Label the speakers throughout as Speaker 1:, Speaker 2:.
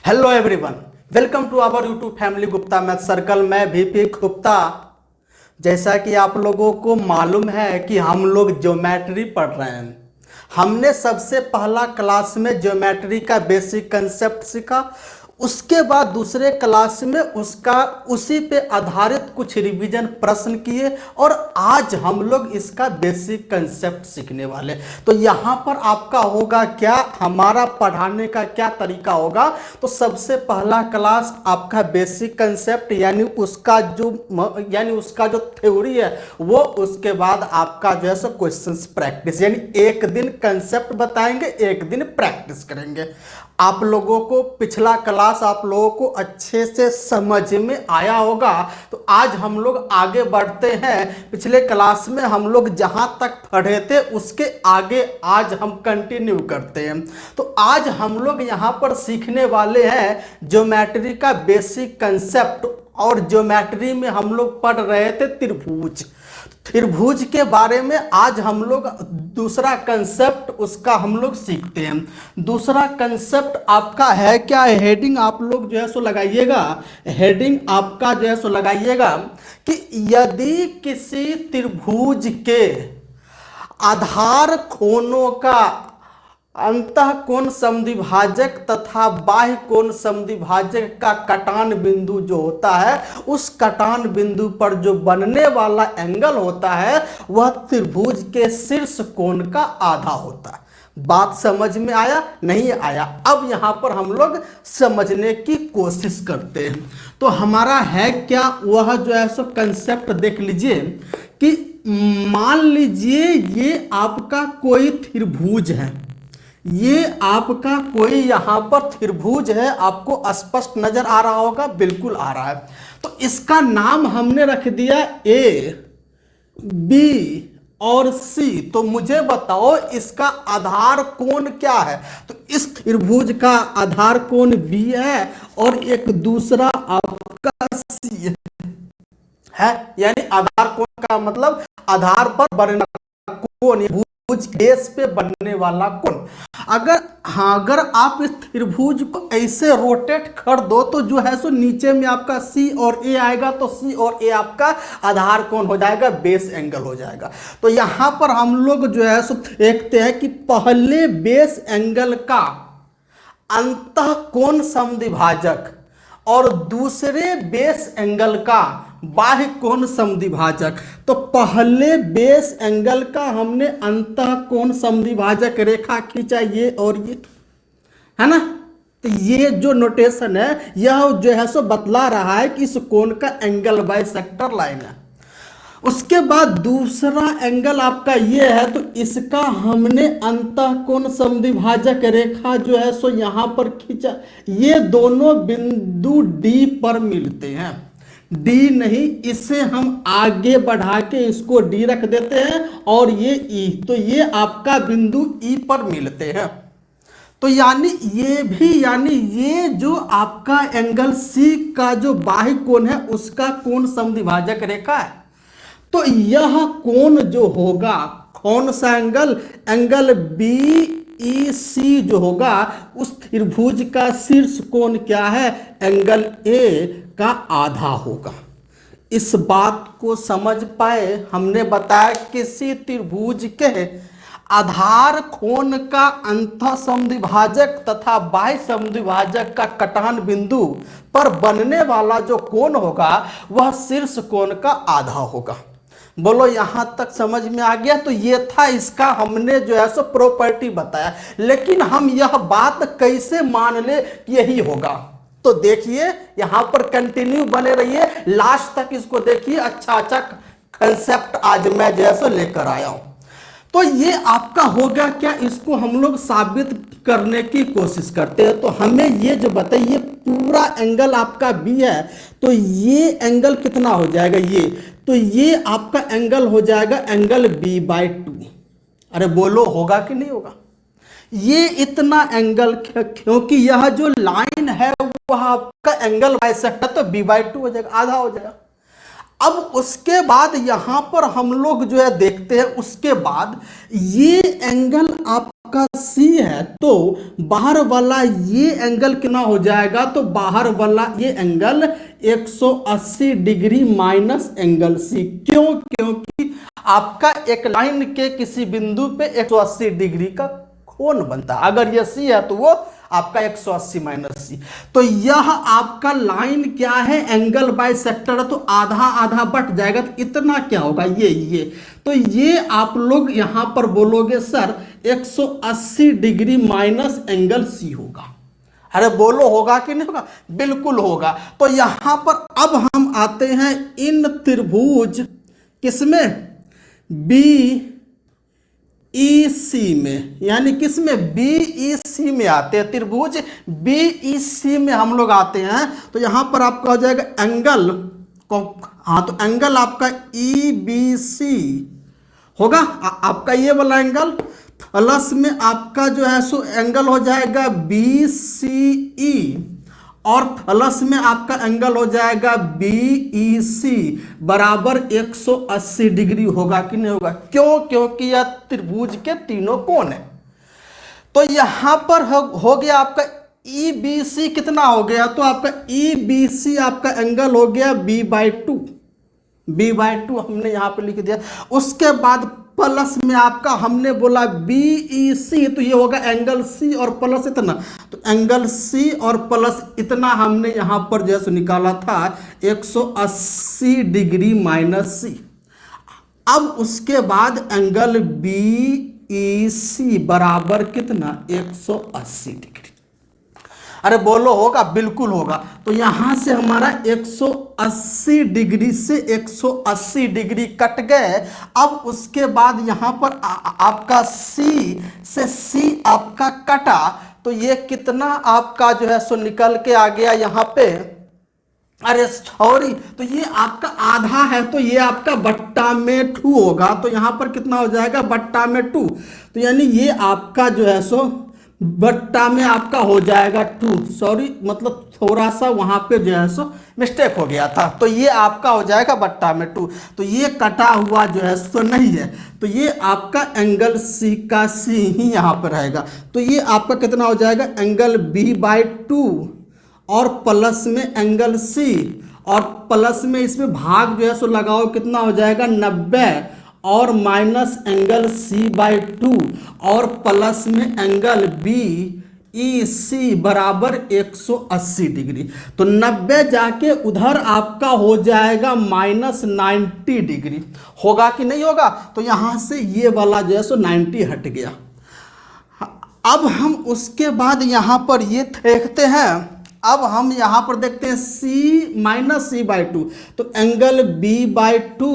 Speaker 1: Hello everyone, welcome to our YouTube family Gupta math circle. मैं VP Gupta. जैसा कि आप लोगों को मालूम है कि हम लोग ज्योमेट्री पढ़ रहे हैं। हमने सबसे पहला क्लास में ज्योमेट्री का बेसिक कंसेप्ट सीखा। उसके बाद दूसरे क्लास में उसका उसी पे आधारित कुछ रिवीजन प्रश्न किए और आज हम लोग इसका बेसिक कंसेप्ट सीखने वाले। तो यहाँ पर आपका होगा क्या, हमारा पढ़ाने का क्या तरीका होगा। तो सबसे पहला क्लास आपका बेसिक कंसेप्ट यानी उसका जो थ्योरी है वो, उसके बाद आपका जो है सो क्वेश्चंस प्रैक्टिस, यानी एक दिन कंसेप्ट बताएंगे, एक दिन प्रैक्टिस करेंगे। आप लोगों को पिछला क्लास आप लोगों को अच्छे से समझ में आया होगा। तो आज हम लोग आगे बढ़ते हैं। पिछले क्लास में हम लोग जहां तक पढ़े थे उसके आगे आज हम कंटिन्यू करते हैं। तो आज हम लोग यहां पर सीखने वाले हैं ज्योमेट्री का बेसिक कंसेप्ट। और ज्योमेट्री में हम लोग पढ़ रहे थे त्रिभुज। त्रिभुज के बारे में आज हम लोग दूसरा कंसेप्ट उसका हम लोग सीखते हैं। दूसरा कंसेप्ट आपका है क्या, हेडिंग आप लोग जो है सो लगाइएगा। हेडिंग आपका जो है सो लगाइएगा कि यदि किसी त्रिभुज के आधार कोणों का अंतः कोण समद्विभाजक तथा बाह्य कोण समद्विभाजक का कटान बिंदु जो होता है, उस कटान बिंदु पर जो बनने वाला एंगल होता है वह त्रिभुज के शीर्ष कोण का आधा होता है। बात समझ में आया नहीं आया? अब यहां पर हम लोग समझने की कोशिश करते हैं। तो हमारा है क्या, वह जो है सो कंसेप्ट देख लीजिए कि मान लीजिए ये आपका कोई त्रिभुज है। ये आपका कोई यहां पर त्रिभुज है, आपको स्पष्ट नजर आ रहा होगा, बिल्कुल आ रहा है। तो इसका नाम हमने रख दिया A, B और C। तो मुझे बताओ इसका आधार कोण क्या है। तो इस त्रिभुज का आधार कोण B है और एक दूसरा आपका C है। यानी आधार कोण का मतलब आधार पर बनने वाला कोण, त्रिभुज बेस पे बनने वाला कोण। अगर आप इस त्रिभुज को ऐसे रोटेट कर दो तो जो है सो नीचे में आपका C और A आएगा। तो C और A आपका आधार कोण हो जाएगा, बेस एंगल हो जाएगा। तो यहां पर हम लोग जो है सो देखते हैं कि पहले बेस एंगल का अंतः कोण समद्विभाजक और दूसरे बेस एंगल का बाह्य कोण समद्विभाजक। तो पहले बेस एंगल का हमने अंतः कोण समद्विभाजक रेखा खींचा, ये और ये है ना। तो ये जो नोटेशन है यह जो है सो बतला रहा है कि इस कोण का एंगल बाइसेक्टर लाइन है। उसके बाद दूसरा एंगल आपका ये है, तो इसका हमने अंतः कोण समद्विभाजक रेखा जो है सो यहां पर खींचा। ये दोनों बिंदु D पर मिलते हैं। D नहीं, इसे हम आगे बढ़ा के इसको D रख देते हैं और ये E। तो ये आपका बिंदु E पर मिलते हैं। तो यानी ये जो आपका एंगल C का जो बाह्य कोण है उसका कोण समद्विभाजक रेखा है। तो यह कोण जो होगा, कौन सा एंगल, एंगल BEC जो होगा, उस त्रिभुज का शीर्ष कोण क्या है, एंगल A का आधा होगा। इस बात को समझ पाए? हमने बताया किसी त्रिभुज के आधार कोण का अंतः समद्विभाजक तथा बाह्य समद्विभाजक का कटान बिंदु पर बनने वाला जो कोण होगा वह शीर्ष कोण का आधा होगा। बोलो यहां तक समझ में आ गया? तो ये था इसका हमने जो है सो प्रॉपर्टी बताया। लेकिन हम यह बात कैसे मान ले कि यही होगा? तो देखिए यहां पर कंटिन्यू बने रहिए, लास्ट तक इसको देखिए। अच्छा कंसेप्ट आज मैं जो है सो लेकर आया हूं। तो ये आपका होगा क्या, इसको हम लोग साबित करने की कोशिश करते हैं। तो हमें ये जो बताइए, पूरा एंगल आपका B है, तो ये एंगल कितना हो जाएगा, ये तो ये आपका एंगल हो जाएगा एंगल B/2। अरे बोलो होगा कि नहीं होगा? ये इतना एंगल, क्योंकि यह जो लाइन है वह आपका एंगल बाइसेक्टर, तो B/2 हो जाएगा, आधा हो जाएगा। अब उसके बाद यहां पर हम लोग जो है देखते हैं, उसके बाद ये एंगल आप आपका सी है तो बाहर वाला ये एंगल कितना हो जाएगा, तो बाहर वाला ये angle 180 degree minus angle C. क्यों? क्योंकि आपका एक लाइन के किसी बिंदु पे 180 डिग्री का कोण बनता है। अगर ये सी है तो वो आपका 180 माइनस सी। तो यह आपका लाइन क्या है, एंगल बाइसेक्टर है, तो आधा आधा बट जाएगा, तो इतना क्या होगा, ये तो ये आप लोग यहां पर बोलोगे sir 180 degree minus angle C होगा। अरे बोलो होगा कि नहीं होगा? बिल्कुल होगा। तो यहां पर अब हम आते हैं इन त्रिभुज किसमें, बी ई सी में, यानी किसमें, बी ई सी में आते हैं। त्रिभुज बी ई सी में हम लोग आते हैं। तो यहां पर आपका हो जाएगा एंगल को, हाँ तो एंगल आपका ई बी सी होगा, आपका ये वाला एंगल, प्लस में आपका जो है सो एंगल हो जाएगा बी सी ई, और प्लस में आपका एंगल हो जाएगा बी ई सी बराबर 180 डिग्री होगा कि नहीं होगा? क्यों? क्योंकि यह त्रिभुज के तीनों कोण है। तो यहां पर हो गया आपका ई बी सी कितना हो गया, तो आपका ई बी सी आपका एंगल हो गया b/2, b/2 हमने यहां पर लिख दिया। उसके बाद प्लस में आपका हमने बोला बी ई सी, तो ये होगा एंगल सी और प्लस इतना, तो एंगल सी और प्लस इतना हमने यहां पर जैसे निकाला था 180 डिग्री माइनस सी। अब उसके बाद एंगल बी ई सी बराबर कितना, 180 डिग्री। अरे बोलो होगा? बिल्कुल होगा। तो यहां से हमारा 180 डिग्री से 180 डिग्री कट गए। अब उसके बाद यहां पर आपका सी से सी आपका कटा, तो ये कितना आपका जो है सो निकल के आ गया यहां पे, अरे सॉरी, तो ये आपका आधा है, तो ये आपका बट्टा में 2 होगा। तो यहां पर कितना हो जाएगा, बट्टा में 2, तो यानी ये आपका जो है सो बट्टा में आपका हो जाएगा 2, सॉरी मतलब थोड़ा सा वहां पे जो है सो मिस्टेक हो गया था। तो ये आपका हो जाएगा बट्टा में 2, तो ये कटा हुआ जो है सो नहीं है, तो ये आपका एंगल सी का सी ही यहाँ पर रहेगा। तो ये आपका कितना हो जाएगा, एंगल b/2 और प्लस में एंगल सी, और प्लस में इसमें भाग जो है सो लगाओ, कितना हो जाएगा 90, और माइनस एंगल c/2 और प्लस में एंगल बी ई सी बराबर 180 डिग्री। तो 90 जाके उधर आपका हो जाएगा -90 डिग्री, होगा कि नहीं होगा? तो यहां से ये वाला जो है सो 90 हट गया। अब हम उसके बाद यहां पर ये देखते हैं, अब हम यहां पर देखते हैं c-c/2, तो एंगल b/2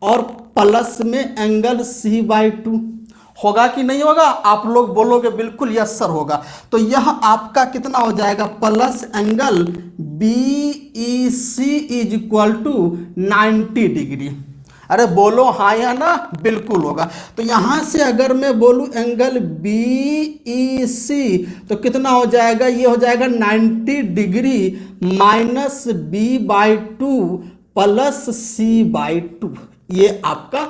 Speaker 1: और प्लस में एंगल c/2 होगा कि नहीं होगा? आप लोग बोलोगे बिल्कुल यस सर होगा। तो यह आपका कितना हो जाएगा, plus angle B E C is equal to 90 degree. अरे बोलो हाँ या ना? बिल्कुल होगा। तो यहां से अगर मैं बोलूं एंगल बी ई सी, तो कितना हो जाएगा, ये हो जाएगा 90 degree minus b/2 plus c/2, ये आपका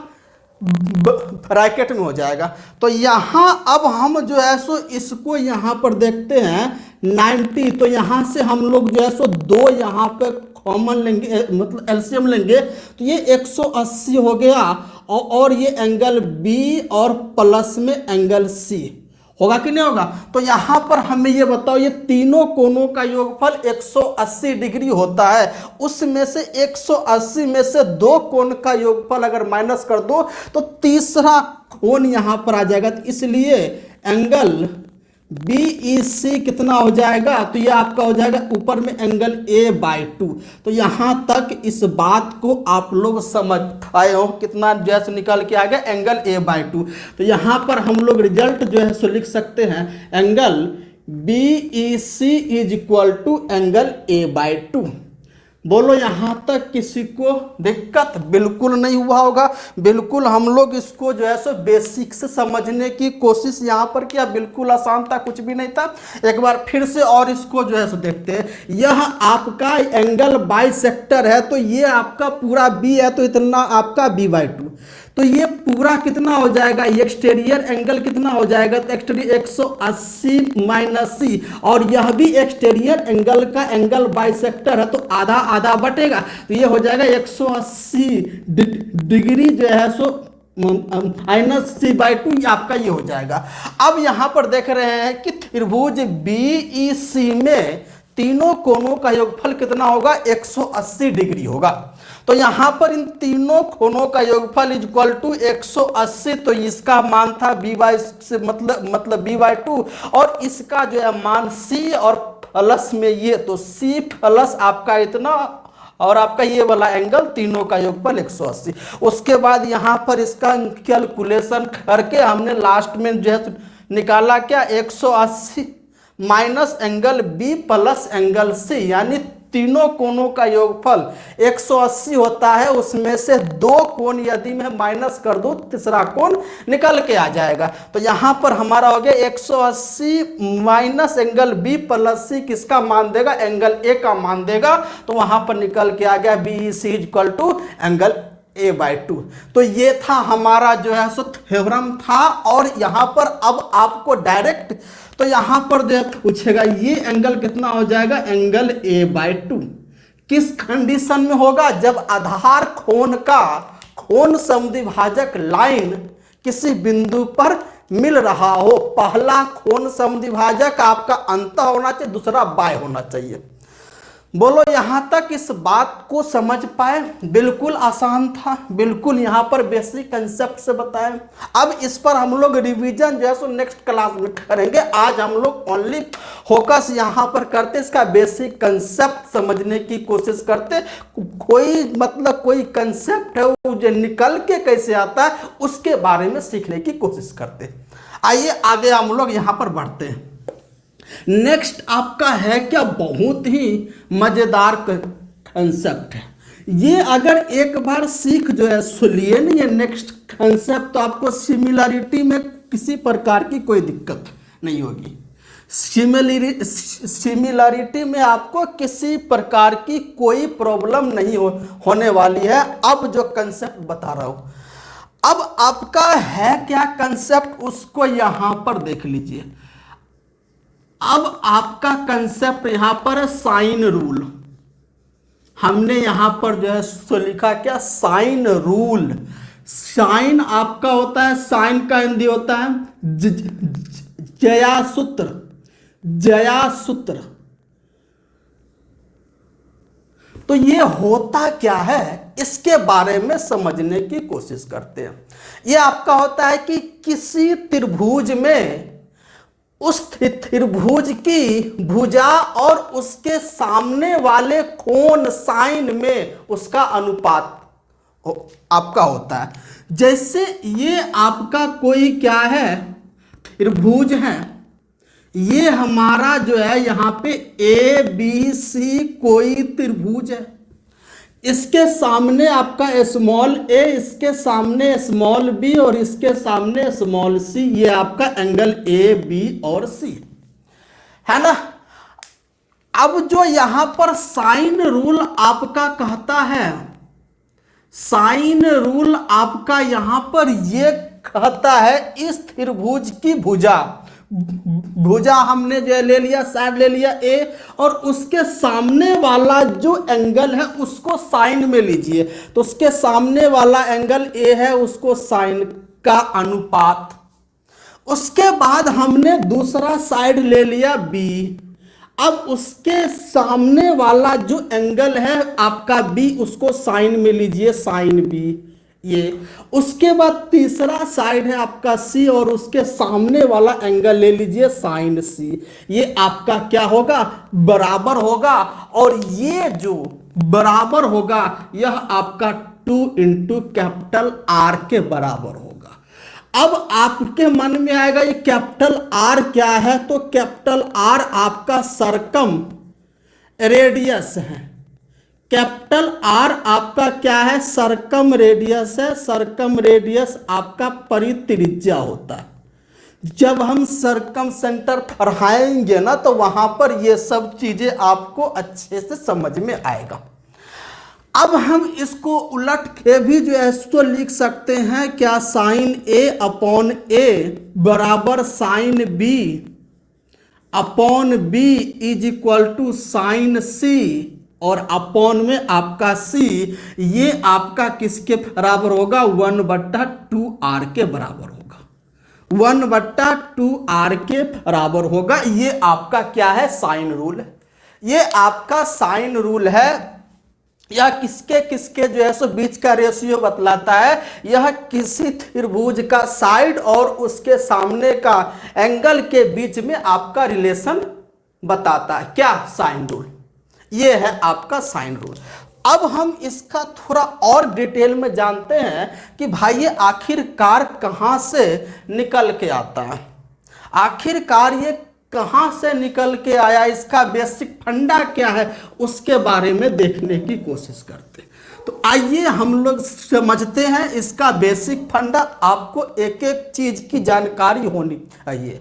Speaker 1: ब्रैकेट में हो जाएगा। तो यहां अब हम जो है सो इसको यहां पर देखते हैं 90, तो यहां से हम लोग जो है सो 2 यहां पे कॉमन लेंगे, मतलब एलसीएम लेंगे, तो ये 180 हो गया, और ये एंगल बी और प्लस में एंगल सी, होगा कि नहीं होगा? तो यहां पर हमें ये बताओ, ये तीनों कोणों का योगफल 180 डिग्री होता है, उसमें से 180 में से 2 कोण का योगफल अगर माइनस कर दो तो तीसरा कोण यहां पर आ जाएगा। तो इसलिए एंगल बी ई सी कितना हो जाएगा, तो ये आपका हो जाएगा ऊपर में एंगल a/2। तो यहां तक इस बात को आप लोग समझ आए हो, कितना जैसे निकल के आ गया एंगल a/2। तो यहां पर हम लोग रिजल्ट जो है सो लिख सकते हैं, angle B E C is equal to angle a/2। बोलो यहां तक किसी को दिक्कत बिल्कुल नहीं हुआ होगा? बिल्कुल हम लोग इसको जो है सो बेसिक से समझने की कोशिश यहां पर किया, बिल्कुल आसान था, कुछ भी नहीं था। एक बार फिर से और इसको जो है सो देखते हैं। यह आपका एंगल बाइसेक्टर है, तो ये आपका पूरा बी है, तो इतना आपका b/2, तो ये पूरा कितना हो जाएगा, एक्सटीरियर एंगल कितना हो जाएगा, तो एक्सटीरियर 180 माइनस सी, और यह भी एक्सटीरियर एंगल का एंगल बाइसेक्टर है तो आधा आधा बटेगा, तो ये हो जाएगा 180 डिग्री जो है सो माइनस c/2 आपका ये हो जाएगा। अब यहां पर देख रहे हैं कि त्रिभुज BEC में तीनों कोणों का योगफल कितना होगा, 180 डिग्री होगा। तो यहां पर इन तीनों कोणों का योगफल इक्वल टू 180, तो इसका मान था मतलब b/2, और इसका जो है मान c और प्लस में ये, तो c प्लस आपका इतना और आपका ये वाला एंगल, तीनों का योगफल 180। उसके बाद यहाँ पर इसका कैलकुलेशन करके हमने लास्ट में जो है निकाला क्या, 180 minus angle B plus angle C, यानी तीनों कोणों का योगफल 180 होता है। उसमें से दो कोण यदि मैं माइनस कर दूं, तीसरा कोण निकल के आ जाएगा। तो यहां पर हमारा हो गया 180 minus angle B plus C किसका मान देगा, एंगल A का मान देगा। तो वहां पर निकल के आ गया BEC equal to angle A/2। तो ये था हमारा जो है सो थ्योरम था। और यहां पर अब आपको डायरेक्ट तो यहां पर जो पूछेगा ये एंगल कितना हो जाएगा, एंगल A/2 किस कंडीशन में होगा, जब आधार कोण का कोण समद्विभाजक लाइन किसी बिंदु पर मिल रहा हो। पहला कोण समद्विभाजक आपका अंत होना चाहिए, दूसरा बाय होना चाहिए। बोलो यहां तक इस बात को समझ पाए, बिल्कुल आसान था, बिल्कुल यहां पर बेसिक कंसेप्ट से बताएं। अब इस पर हम लोग रिवीजन जो है सो नेक्स्ट क्लास में करेंगे। आज हम लोग ओनली फोकस यहां पर करते, इसका बेसिक कंसेप्ट समझने की कोशिश करते। कोई कंसेप्ट है वो जो निकल के कैसे आता है उसके बारे में सीखने की कोशिश करते। आइए आगे हम लोग यहां पर बढ़ते हैं। नेक्स्ट आपका है क्या, बहुत ही मजेदार कंसेप्ट है ये। अगर एक बार सीख जो है सुनिए नहीं है नेक्स्ट कंसेप्ट, तो आपको सिमिलरिटी में किसी प्रकार की कोई दिक्कत नहीं होगी। सिमिलरिटी में आपको किसी प्रकार की कोई प्रॉब्लम नहीं होने वाली है। अब जो कंसेप्ट बता रहा हूं, अब आपका है क्या कंसेप्ट, उसको यहां पर देख लीजिए। अब आपका कंसेप्ट यहां पर साइन रूल, हमने यहां पर जो है सो लिखा क्या, साइन रूल। साइन आपका होता है, साइन का हिंदी होता है जया सूत्र, जया सूत्र। तो ये होता क्या है इसके बारे में समझने की कोशिश करते हैं। ये आपका होता है कि किसी त्रिभुज में उस त्रिभुज की भुजा और उसके सामने वाले कोण साइन में उसका अनुपात आपका होता है। जैसे ये आपका कोई क्या है, त्रिभुज है, ये हमारा जो है यहाँ पे ABC कोई त्रिभुज है। इसके सामने आपका स्मॉल a, इसके सामने स्मॉल b और इसके सामने स्मॉल c, ये आपका एंगल A, B और C है ना। अब जो यहां पर साइन रूल आपका कहता है, साइन रूल आपका यहां पर ये कहता है इस त्रिभुज की भुजा हमने जो ले लिया, साइड ले लिया A, और उसके सामने वाला जो एंगल है उसको साइन में लीजिए। तो उसके सामने वाला एंगल A है, उसको साइन का अनुपात। उसके बाद हमने दूसरा साइड ले लिया B। अब उसके सामने वाला जो एंगल है आपका B, उसको साइन में लीजिए, साइन B ये। उसके बाद तीसरा साइड है आपका C और उसके सामने वाला एंगल ले लीजिए, साइन C। ये आपका क्या होगा, बराबर होगा। और ये जो बराबर होगा यह आपका 2 इंटू कैपिटल R के बराबर होगा। अब आपके मन में आएगा ये कैपिटल R क्या है, तो कैपिटल R आपका सर्कम रेडियस है। कैपिटल R आपका क्या है, सर्कम रेडियस है। सर्कम रेडियस आपका परित्रिज्या होता है। जब हम सर्कम सेंटर पढ़ाएंगे ना तो वहां पर ये सब चीजें आपको अच्छे से समझ में आएगा। अब हम इसको उलट के भी जो है तो लिख सकते हैं क्या, साइन ए अपॉन ए बराबर sine B upon B is equal to sine C, और अपॉन में आपका सी, ये आपका किसके बराबर होगा, 1/2r के बराबर होगा, 1/2r के बराबर होगा। ये आपका क्या है, साइन रूल है। ये आपका साइन रूल है, यह किसके किसके जो है सो बीच का रेशियो बतलाता है। यह किसी त्रिभुज का साइड और उसके सामने का एंगल के बीच में आपका रिलेशन बताता है। क्या, साइन रूल। ये है आपका साइन रूल। अब हम इसका थोड़ा और डिटेल में जानते हैं कि भाई ये आखिरकार कहाँ से निकल के आता है, आखिरकार ये कहाँ से निकल के आया, इसका बेसिक फंडा क्या है, उसके बारे में देखने की कोशिश करते हैं। तो आइए हम लोग समझते हैं इसका बेसिक फंडा। आपको एक एक चीज की जानकारी होनी चाहिए।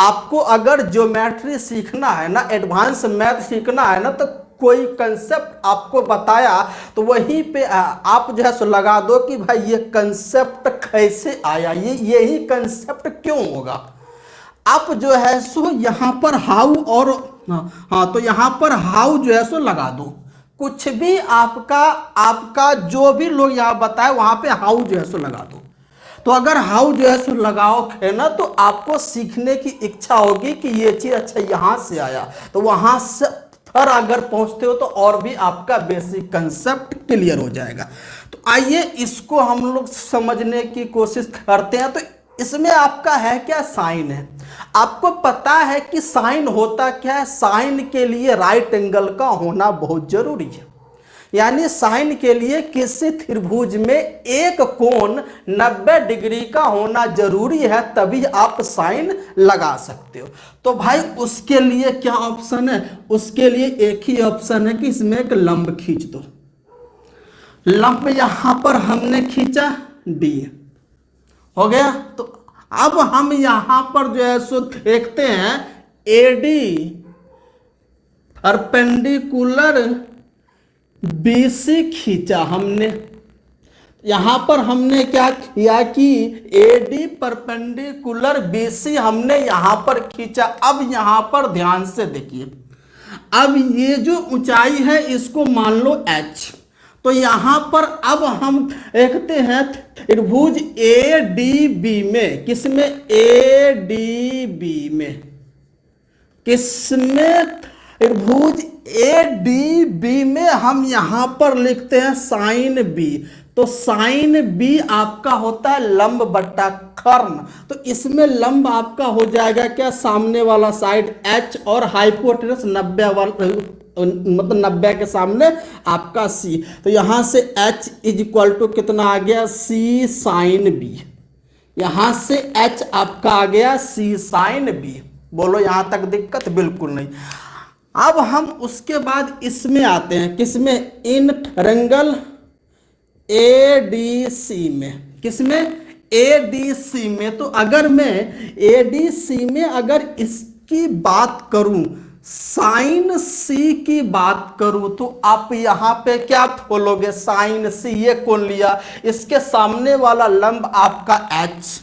Speaker 1: आपको अगर ज्योमेट्री सीखना है ना, एडवांस मैथ सीखना है ना, तो कोई कंसेप्ट आपको बताया तो वहीं पे आप जो है सो लगा दो कि भाई ये कंसेप्ट कैसे आया, ये यही कंसेप्ट क्यों होगा। आप जो है सो यहाँ पर हाउ और हाँ, तो यहाँ पर हाउ जो है सो लगा दो। कुछ भी आपका जो भी लोग यहाँ बताए वहाँ पे हाउ जो है सो लगा दो। तो अगर हाउ जो है सो लगाओगे ना, तो आपको सीखने की इच्छा होगी कि ये चीज़ अच्छा यहाँ से आया, तो वहाँ से पर अगर पहुँचते हो तो और भी आपका बेसिक कंसेप्ट क्लियर हो जाएगा। तो आइए इसको हम लोग समझने की कोशिश करते हैं। तो इसमें आपका है क्या, साइन है। आपको पता है कि साइन होता क्या है, साइन के लिए राइट एंगल का होना बहुत जरूरी है। यानी साइन के लिए किसी त्रिभुज में एक कोण 90 डिग्री का होना जरूरी है, तभी आप साइन लगा सकते हो। तो भाई उसके लिए क्या ऑप्शन है, उसके लिए एक ही ऑप्शन है कि इसमें एक लंब खींच दो। लंब यहां पर हमने खींचा, डी हो गया। तो अब हम यहां पर जो है सो देखते हैं, एडी परपेंडिकुलर बीसी खींचा हमने। यहां पर हमने क्या किया कि एडी परपेंडिकुलर बीसी हमने यहां पर खींचा। अब यहां पर ध्यान से देखिए, अब ये जो ऊंचाई है इसको मान लो h। तो यहां पर अब हम देखते हैं त्रिभुज ए डी बी में, किसमें, ए डी बी में, किसमें, त्रिभुज ए डी बी में हम यहां पर लिखते हैं साइन बी। तो साइन बी आपका होता है लंब बट्टा कर्ण। तो इसमें लंब आपका हो जाएगा क्या, सामने वाला साइड h और हाइपोटेनस 90 वाला, मतलब 90 के सामने आपका c। तो यहां से h इज इक्वल टू कितना आ गया, c साइन b। यहां से h आपका आ गया c साइन b। बोलो यहां तक दिक्कत, बिल्कुल नहीं। अब हम उसके बाद इसमें आते हैं, किसमें, इन ट्रायंगल एडीसी में, किसमें, एडीसी में। तो अगर मैं एडीसी में अगर इसकी बात करूं, साइन सी की बात करूं, तो आप यहां पे क्या बोलोगे, साइन सी, ये कौन लिया, इसके सामने वाला लंब आपका h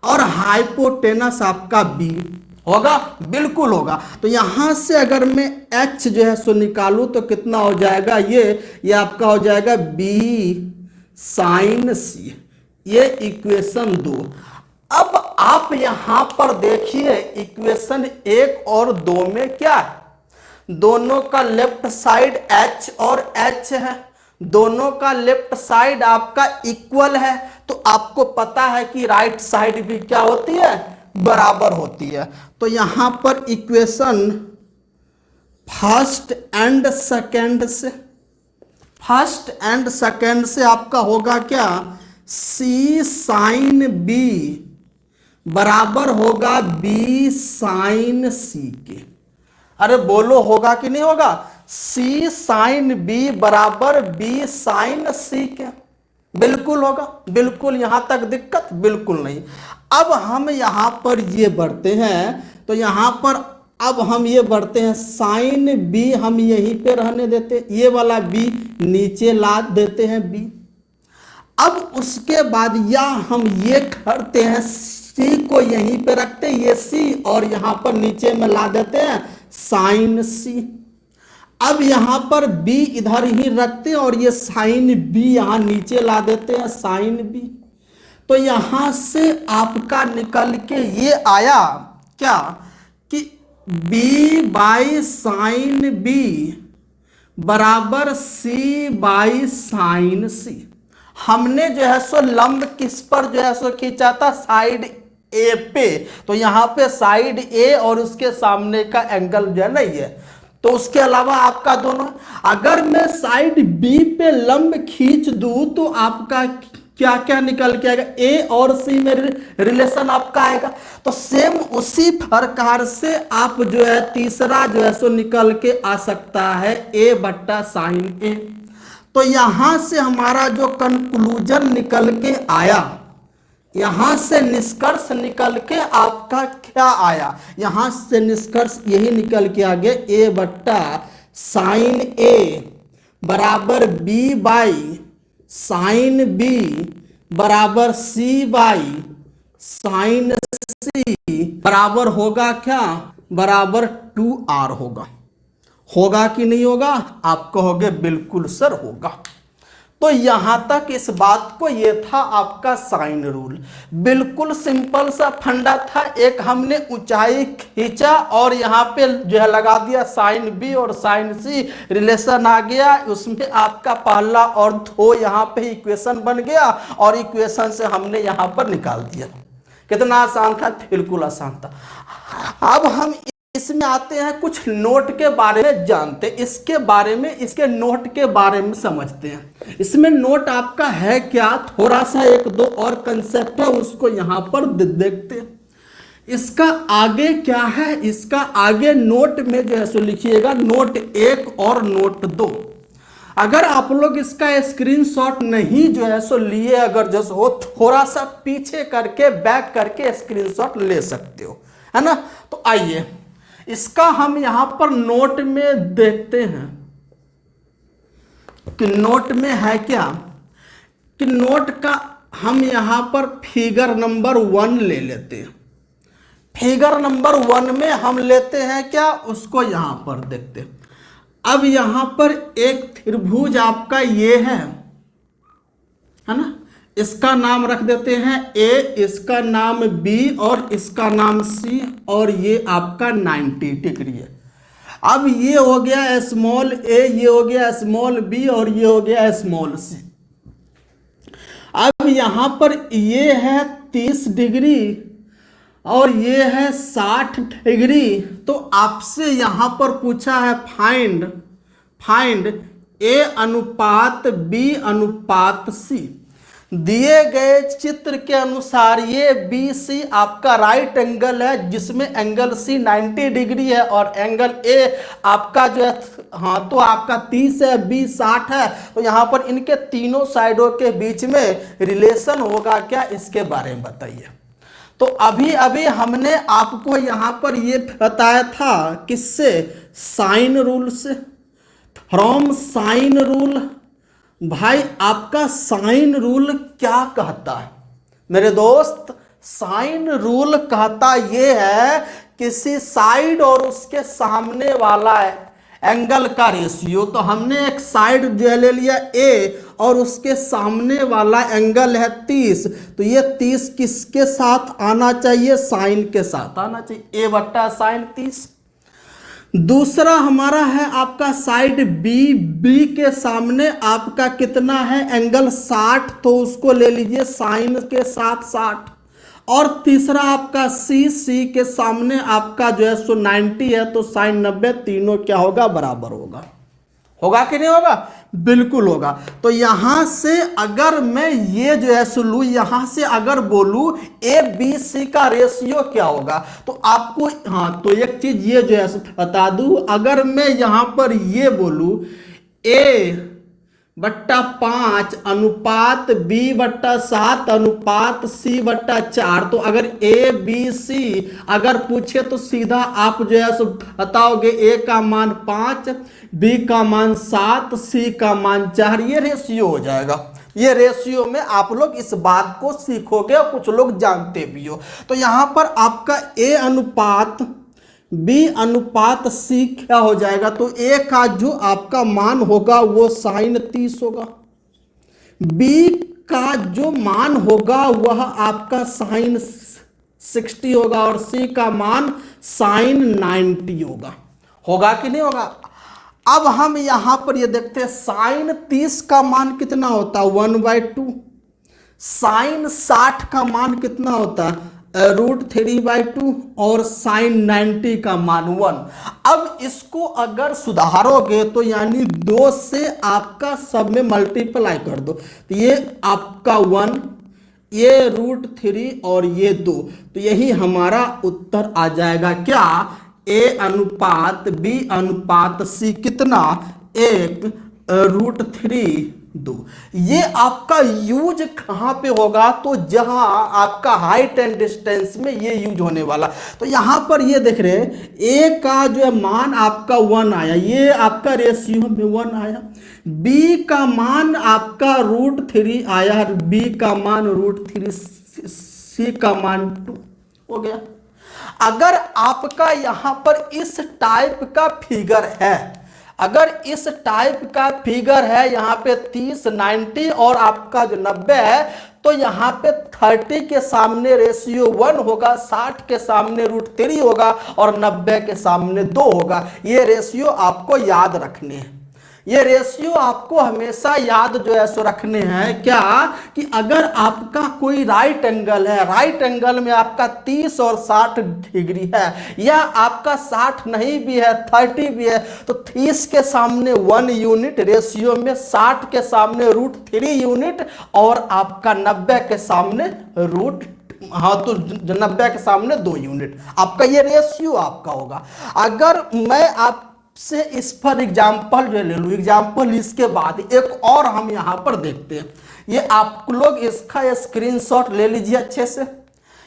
Speaker 1: और हाइपोटेनस आपका b होगा, बिल्कुल होगा। तो यहां से अगर मैं h जो है सो निकालूं तो कितना हो जाएगा, ये आपका हो जाएगा b साइन सी, ये इक्वेशन 2। अब आप यहां पर देखिए इक्वेशन 1 और 2 में क्या है, दोनों का लेफ्ट साइड h और h है, दोनों का लेफ्ट साइड आपका इक्वल है। तो आपको पता है कि राइट साइड भी क्या होती है, बराबर होती है। तो यहां पर इक्वेशन फर्स्ट एंड सेकेंड से, फर्स्ट एंड सेकेंड से आपका होगा क्या, c साइन b बराबर होगा b साइन c के। अरे बोलो होगा कि नहीं होगा, c साइन b बराबर b साइन c के, बिल्कुल होगा, बिल्कुल। यहां तक दिक्कत बिल्कुल नहीं। अब हम यहां पर ये बढ़ते हैं, तो यहां पर अब हम ये बढ़ते हैं, साइन बी हम यहीं पे रहने देते हैं, ये वाला बी नीचे ला देते हैं बी। अब उसके बाद या हम ये करते हैं, सी को यहीं पे रखते हैं, ये सी, और यहां पर नीचे में ला देते हैं साइन सी। अब यहां पर बी इधर ही रखते हैं और ये साइन बी यहां नीचे ला देते हैं साइन बी। तो यहां से आपका निकल के ये आया क्या कि बी बाई साइन बी बराबर सी बाई साइन सी। हमने जो है सो लंब किस पर जो है सो खींचा था, साइड ए पे। तो यहां पे साइड ए और उसके सामने का एंगल जो है नहीं है, तो उसके अलावा आपका दोनों, अगर मैं साइड बी पे लंब खींच दूं तो आपका क्या क्या निकल के आएगा, ए और सी में रिलेशन आपका आएगा। तो सेम उसी प्रकार से आप जो है तीसरा जो है सो निकल के आ सकता है ए बट्टा साइन ए। तो यहां से हमारा जो कंक्लूजन निकल के आया, यहां से निष्कर्ष निकल के आपका क्या आया, यहां से निष्कर्ष यही निकल के आ गया, ए बट्टा साइन ए बराबर बी बाई साइन बी बराबर सी बाई साइन सी बराबर होगा क्या, बराबर 2r होगा। होगा कि नहीं होगा, आप कहोगे बिल्कुल सर होगा। तो यहां तक इस बात को, ये था आपका साइन रूल। बिल्कुल सिंपल सा फंडा था। एक हमने ऊंचाई खींचा और यहां पे जो है लगा दिया साइन बी और साइन सी, रिलेशन आ गया, उसमें आपका पहला और दो यहां पे इक्वेशन बन गया और इक्वेशन से हमने यहां पर निकाल दिया। कितना आसान था, बिल्कुल आसान था। अब हम इसमें आते हैं, कुछ नोट के बारे में जानते, इसके बारे में, इसके नोट के बारे में समझते हैं। इसमें नोट आपका है क्या, थोड़ा सा एक दो और कंसेप्ट है, उसको यहां पर देखते हैं। इसका आगे क्या है, इसका आगे नोट में जो है सो लिखिएगा नोट 1 और नोट 2। अगर आप लोग इसका स्क्रीनशॉट नहीं जो है सो लिए, अगर जैसे हो थोड़ा सा पीछे करके बैक करके स्क्रीनशॉट ले सकते हो, है ना। तो आइए इसका हम यहां पर नोट में देखते हैं कि नोट में है क्या, कि नोट का हम यहां पर फिगर नंबर 1 ले लेते हैं। फिगर नंबर 1 में हम लेते हैं क्या, उसको यहां पर देखते हैं। अब यहां पर एक त्रिभुज आपका ये है ना, इसका नाम रख देते हैं ए, इसका नाम बी और इसका नाम सी, और ये आपका 90 डिग्री है। अब ये हो गया स्मॉल ए, ये हो गया स्मॉल बी और ये हो गया स्मॉल सी। अब यहां पर ये है 30 डिग्री और ये है 60 डिग्री। तो आपसे यहां पर पूछा है फाइंड ए अनुपात बी अनुपात सी। दिए गए चित्र के अनुसार ये बी सी आपका राइट एंगल है, जिसमें एंगल सी 90 डिग्री है और एंगल ए आपका जो है, हाँ तो आपका 30 है, बी 60 है। तो यहाँ पर इनके तीनों साइडों के बीच में रिलेशन होगा क्या, इसके बारे में बताइए। तो अभी अभी हमने आपको यहाँ पर ये बताया था, किससे, साइन रूल से, फ्रॉम साइन रूल। भाई आपका साइन रूल क्या कहता है मेरे दोस्त, साइन रूल कहता ये है किसी साइड और उसके सामने वाला एंगल का रेशियो। तो हमने एक साइड जो है ले लिया ए और उसके सामने वाला एंगल है 30, तो ये 30 किसके साथ आना चाहिए, साइन के साथ आना चाहिए, ए बट्टा साइन 30। दूसरा हमारा है आपका साइड बी, बी के सामने आपका कितना है एंगल 60, तो उसको ले लीजिए साइन के साथ 60। और तीसरा आपका सी, सी के सामने आपका जो है सो 90 है, तो साइन 90, तीनों क्या होगा, बराबर होगा। होगा कि नहीं होगा, बिल्कुल होगा। तो यहां से अगर मैं ये जो है सुलू, यहां से अगर बोलूं ए बी सी का रेशियो क्या होगा, तो आपको, हाँ तो एक चीज ये जो है बता दूं, अगर मैं यहां पर ये बोलूं ए बट्टा 5 अनुपात बी बट्टा 7 अनुपात सी बट्टा 4। तो अगर ए बी सी अगर पूछे तो सीधा आप जो है सो बताओगे ए का मान 5, बी का मान 7, सी का मान 4। ये रेशियो हो जाएगा। ये रेशियो में आप लोग इस बात को सीखोगे और कुछ लोग जानते भी हो। तो यहां पर आपका ए अनुपात बी अनुपात सी क्या हो जाएगा, तो ए का जो आपका मान होगा वो साइन 30 होगा, बी का जो मान होगा वह आपका साइन 60 होगा और सी का मान साइन 90 होगा। होगा कि नहीं होगा। अब हम यहां पर ये देखते हैं साइन 30 का मान कितना होता है 1/2, साइन 60 का मान कितना होता है √3/2 और साइन 90 का मान 1। अब इसको अगर सुधारोगे तो यानी 2 से आपका सब में मल्टीप्लाई कर दो, तो ये आपका 1, ये √3 और ये 2। तो यही हमारा उत्तर आ जाएगा क्या, ए अनुपात बी अनुपात सी कितना 1 √3/2। ये आपका यूज कहां पे होगा, तो जहां आपका हाइट एंड डिस्टेंस में ये यूज होने वाला। तो यहां पर ये देख रहे हैं ए का जो है मान आपका 1 आया, ये आपका रेशियो में 1 आया, बी का मान आपका √3 आया, बी का मान √3, सी का मान 2 हो गया। अगर आपका यहां पर इस टाइप का फिगर है, अगर इस टाइप का फिगर है यहाँ पे 30, 90 और आपका जो 90 है, तो यहाँ पे 30 के सामने रेशियो 1 होगा, 60 के सामने √3 होगा और 90 के सामने 2 होगा। ये रेशियो आपको याद रखने हैं। ये रेशियो आपको हमेशा याद जो है सो रखने हैं क्या, कि अगर आपका कोई राइट एंगल है, राइट एंगल में आपका 30 और 60 डिग्री है, या आपका 60 नहीं भी है 30 भी है, तो 30 के सामने 1 यूनिट रेशियो में, 60 के सामने √3 यूनिट और आपका 90 के सामने तो 90 के सामने 2 यूनिट। आपका ये रेशियो आपका होगा। अगर मैं आप से इस पर एग्जाम्पल जो ले लूँ, एग्जाम्पल इसके बाद एक और हम यहाँ पर देखते हैं। ये आप लोग इसका स्क्रीनशॉट ले लीजिए अच्छे से,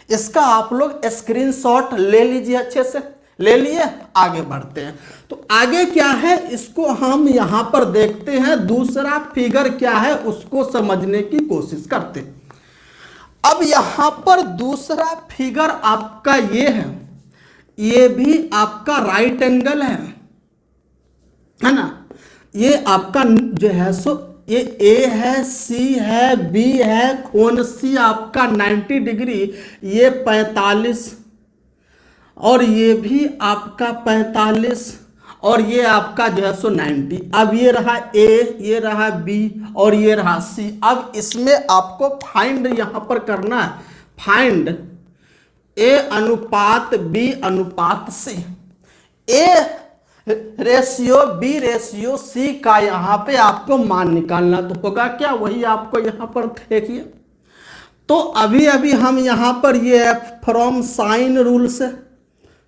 Speaker 1: इसका आप लोग स्क्रीनशॉट ले लीजिए अच्छे से, ले लिए, आगे बढ़ते हैं। तो आगे क्या है इसको हम यहाँ पर देखते हैं, दूसरा फिगर क्या है उसको समझने की कोशिश करते हैं। अब यहाँ पर दूसरा फिगर आपका ये है, ये भी आपका राइट एंगल है ना, ये आपका जो है सो ये ए है, सी है, बी है, कोण सी आपका 90 डिग्री, ये 45 और ये भी आपका 45 और ये आपका जो है सो 90। अब ये रहा ए, ये रहा बी और ये रहा सी। अब इसमें आपको फाइंड यहां पर करना है, फाइंड ए अनुपात बी अनुपात C. A ratio B ratio C का यहाँ पे आपको मान निकालना, तो होगा क्या, वही आपको यहाँ पर देखिए। तो अभी अभी हम यहाँ पर ये है फ्रॉम साइन रूल से,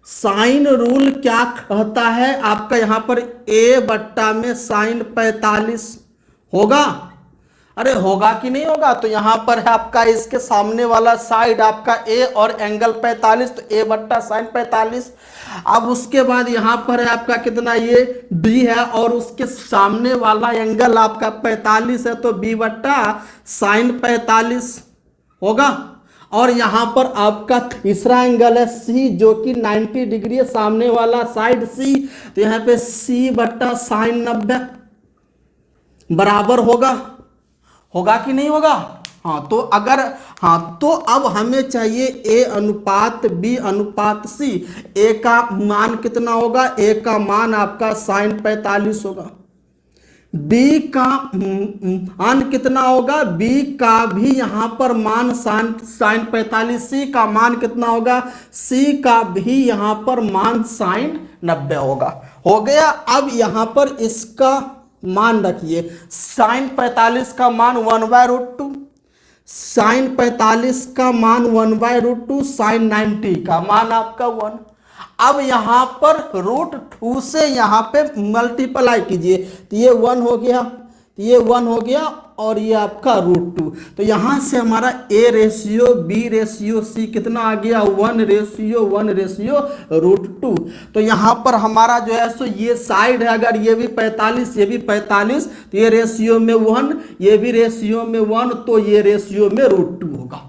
Speaker 1: साइन रूल क्या कहता है आपका यहाँ पर ए बट्टा में साइन 45 होगा, अरे होगा कि नहीं होगा। तो यहाँ पर है आपका इसके सामने वाला साइड आपका ए और एंगल 45, तो ए बट्टा साइन 45। अब उसके बाद यहाँ पर है आपका कितना, ये बी है और उसके सामने वाला एंगल आपका 45 है, तो बी बट्टा साइन 45 होगा। और यहाँ पर आपका तीसरा एंगल है सी जो कि 90 डिग्री है, सामने वाला साइड सी, तो यहाँ पे सी बट्टा साइन 90 बराबर होगा, होगा कि नहीं होगा। हाँ तो अगर हाँ तो अब हमें चाहिए ए अनुपात बी अनुपात सी। ए का मान कितना होगा, ए का मान आपका साइन 45 होगा, बी का मान कितना होगा, बी का भी यहां पर मान साइन 45, सी का मान कितना होगा, सी का भी यहां पर मान साइन 90 होगा। हो गया। अब यहां पर इसका मान रखिए, साइन 45 का मान 1/√2, साइन 45 का मान 1/√2, साइन 90 का मान आपका 1। अब यहां पर √2 से यहां पे मल्टीप्लाई कीजिए, तो ये 1 हो गया, तो ये 1 हो गया और ये आपका √2। तो यहाँ से हमारा A/B/C कितना आ गया 1:1/√2। तो यहाँ पर हमारा जो है सो ये साइड है, अगर ये भी 45 ये भी 45, तो ये रेशियो में 1 ये भी रेशियो में 1, तो ये रेशियो में √2 होगा।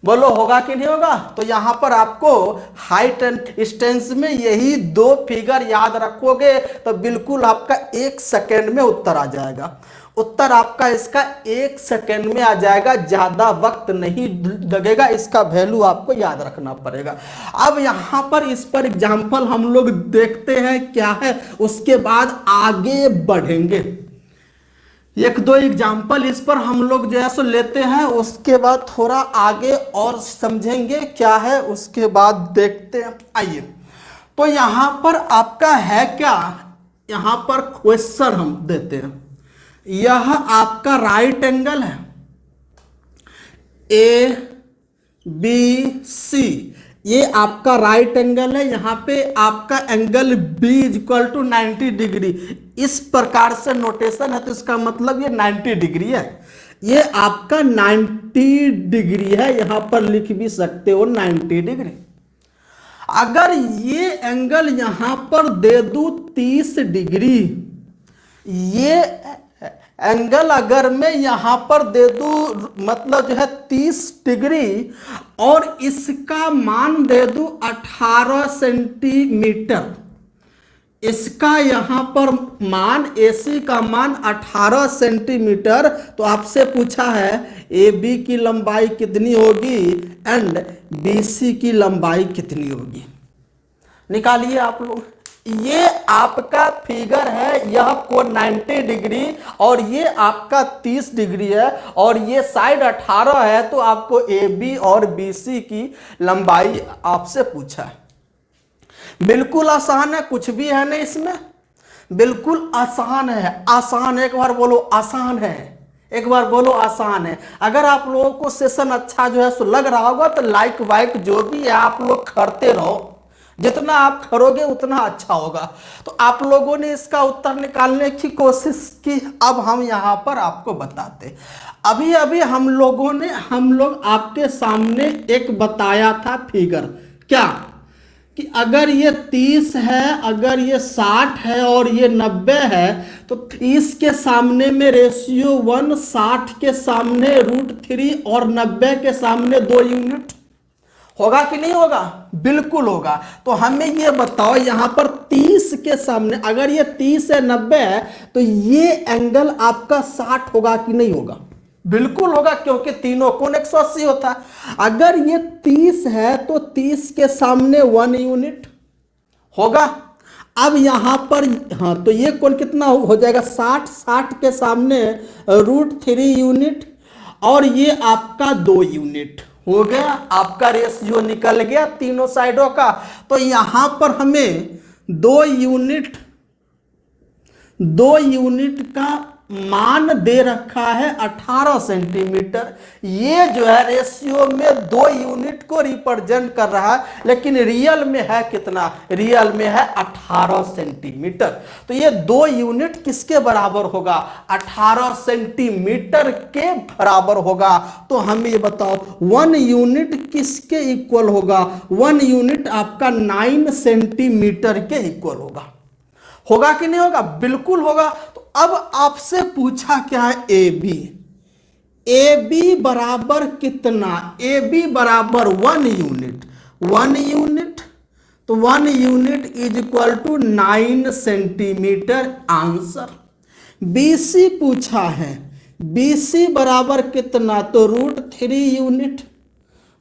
Speaker 1: बोलो होगा कि नहीं होगा। तो यहाँ पर आपको हाइट एंड डिस्टेंस में यही 2 फिगर याद रखोगे तो बिल्कुल आपका 1 सेकेंड में उत्तर आ जाएगा। उत्तर आपका इसका 1 सेकेंड में आ जाएगा, ज्यादा वक्त नहीं लगेगा, इसका वैल्यू आपको याद रखना पड़ेगा। अब यहाँ पर इस पर एग्जाम्पल हम लोग देखते हैं क्या है, उसके बाद आगे बढ़ेंगे। 1-2 एग्जाम्पल इस पर हम लोग जो है सो लेते हैं, उसके बाद थोड़ा आगे और समझेंगे क्या है, उसके बाद देखते हैं। आइए, तो यहाँ पर आपका है क्या, यहाँ पर क्वेश्चन हम देते हैं। यह आपका राइट एंगल है ABC, ये आपका राइट एंगल है। यहाँ पे आपका एंगल B = 90 डिग्री, इस प्रकार से नोटेशन है तो इसका मतलब ये 90 डिग्री है। ये आपका 90 डिग्री है, यहाँ पर लिख भी सकते हो 90 डिग्री। अगर ये एंगल यहाँ पर दे दूं 30 डिग्री, ये एंगल अगर मैं यहां पर दे दूं मतलब जो है 30 डिग्री, और इसका मान दे दूं 18 सेंटीमीटर, इसका यहां पर मान AC का मान 18 सेंटीमीटर, तो आपसे पूछा है AB की लंबाई कितनी होगी एंड BC की लंबाई कितनी होगी। निकालिए आप लोग। ये आपका फिगर है, यह कोण 90 डिग्री और ये आपका 30 डिग्री है और ये साइड 18 है, तो आपको AB और BC की लंबाई आपसे पूछा है। बिल्कुल आसान है, कुछ भी है नहीं इसमें, बिल्कुल आसान है। आसान, एक बार बोलो आसान है, एक बार बोलो आसान है। अगर आप लोगों को सेशन अच्छा जो है सो लग रहा होगा तो लाइक वाइक जो भी है आप लोग करते रहो, जितना आप करोगे उतना अच्छा होगा। तो आप लोगों ने इसका उत्तर निकालने की कोशिश की, अब हम यहाँ पर आपको बताते। अभी अभी हम लोग आपके सामने एक बताया था फिगर, क्या कि अगर ये 30 है, अगर ये 60 है और ये 90 है, तो 30 के सामने में रेशियो 1, 60 के सामने √3 और 90 के सामने 2 यूनिट होगा कि नहीं होगा। बिल्कुल होगा। तो हमें ये बताओ यहाँ पर 30 के सामने, अगर ये 30 है 90 है, तो ये एंगल आपका 60 होगा कि नहीं होगा। बिल्कुल होगा, क्योंकि तीनों कोण 180 होता है। अगर ये 30 है तो 30 के सामने 1 यूनिट होगा। अब यहां पर हाँ, तो ये कोण कितना हो जाएगा 60, 60 के सामने √3 यूनिट और ये आपका 2 यूनिट हो गया। आपका रेशियो निकल गया तीनों साइडों का। तो यहां पर हमें 2 यूनिट का मान दे रखा है 18 सेंटीमीटर। ये जो है रेशियो में 2 यूनिट को रिप्रेजेंट कर रहा है, लेकिन रियल में है कितना, रियल में है 18 सेंटीमीटर। तो ये 2 यूनिट किसके बराबर होगा, 18 सेंटीमीटर के बराबर होगा। तो हमें ये बताओ 1 यूनिट किसके इक्वल होगा। 1 यूनिट आपका 9 सेंटीमीटर के इक्वल होगा कि नहीं होगा। बिल्कुल होगा। तो अब आपसे पूछा क्या है AB बराबर कितना, AB बराबर 1 यूनिट, 1 यूनिट, तो 1 unit is equal to 9 centimetre answer. BC पूछा है, BC बराबर कितना, तो √3 यूनिट।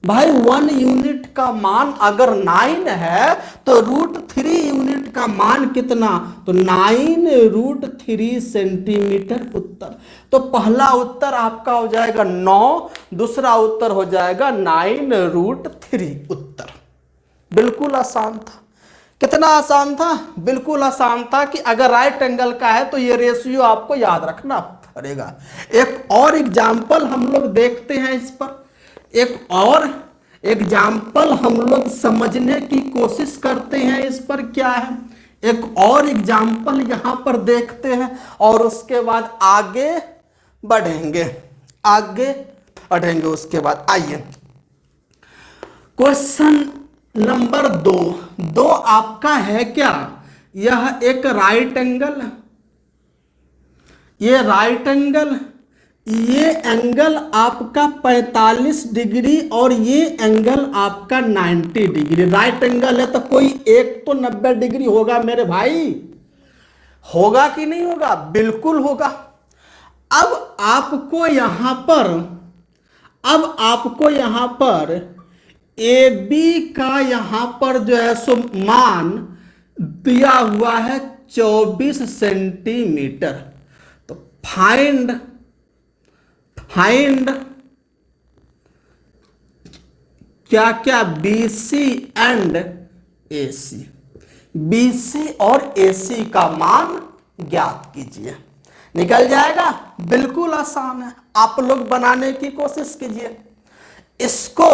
Speaker 1: भाई 1 यूनिट का मान अगर 9 है तो √3 यूनिट का मान कितना, तो 9 √3 सेंटीमीटर उत्तर। तो पहला उत्तर आपका हो जाएगा 9, दूसरा उत्तर हो जाएगा 9 √3 उत्तर। बिल्कुल आसान था। कितना आसान था, बिल्कुल आसान था कि अगर राइट एंगल का है तो ये रेशियो आपको याद रखना पड़ेगा। एक और एग्जाम्पल हम लोग देखते हैं इस पर, एक और एग्जाम्पल हम लोग समझने की कोशिश करते हैं इस पर क्या है। एक और एग्जाम्पल यहां पर देखते हैं और उसके बाद आगे बढ़ेंगे, उसके बाद आइए क्वेश्चन नंबर 2। दो आपका है क्या, यह एक राइट एंगल, ये राइट एंगल, ये एंगल आपका 45 डिग्री और ये एंगल आपका 90 डिग्री। राइट एंगल है तो कोई एक तो 90 डिग्री होगा मेरे भाई, होगा कि नहीं होगा? बिल्कुल होगा। अब आपको यहां पर ए बी का यहां पर जो है सो मान दिया हुआ है 24 सेंटीमीटर। तो फाइंड क्या क्या BC एंड AC, BC और AC का मान ज्ञात कीजिए। निकल जाएगा, बिल्कुल आसान है। आप लोग बनाने की कोशिश कीजिए, इसको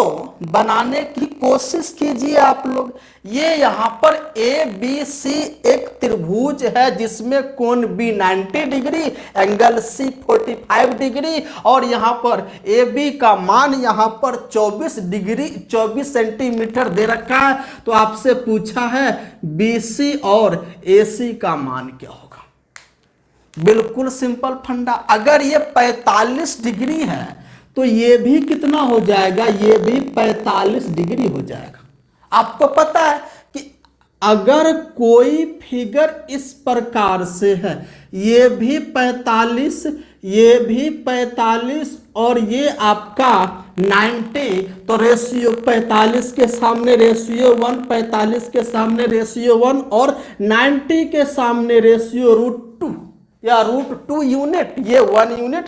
Speaker 1: बनाने की कोशिश कीजिए आप लोग। ये यहां पर ABC एक त्रिभुज है जिसमें कोण B 90 degree, angle C 45 degree और यहां पर AB का मान यहां पर 24 डिग्री 24 सेंटीमीटर दे रखा है। तो आपसे पूछा है BC और AC का मान क्या होगा। बिल्कुल सिंपल फंडा। अगर ये 45 डिग्री है तो ये भी कितना हो जाएगा, ये भी 45 डिग्री हो जाएगा। आपको पता है कि अगर कोई फिगर इस प्रकार से है, ये भी 45, ये भी 45 और ये आपका 90, तो रेशियो 45 के सामने रेशियो 1, 45 के सामने रेशियो 1 और 90 के सामने रेशियो √2 या √2 यूनिट, ये 1 यूनिट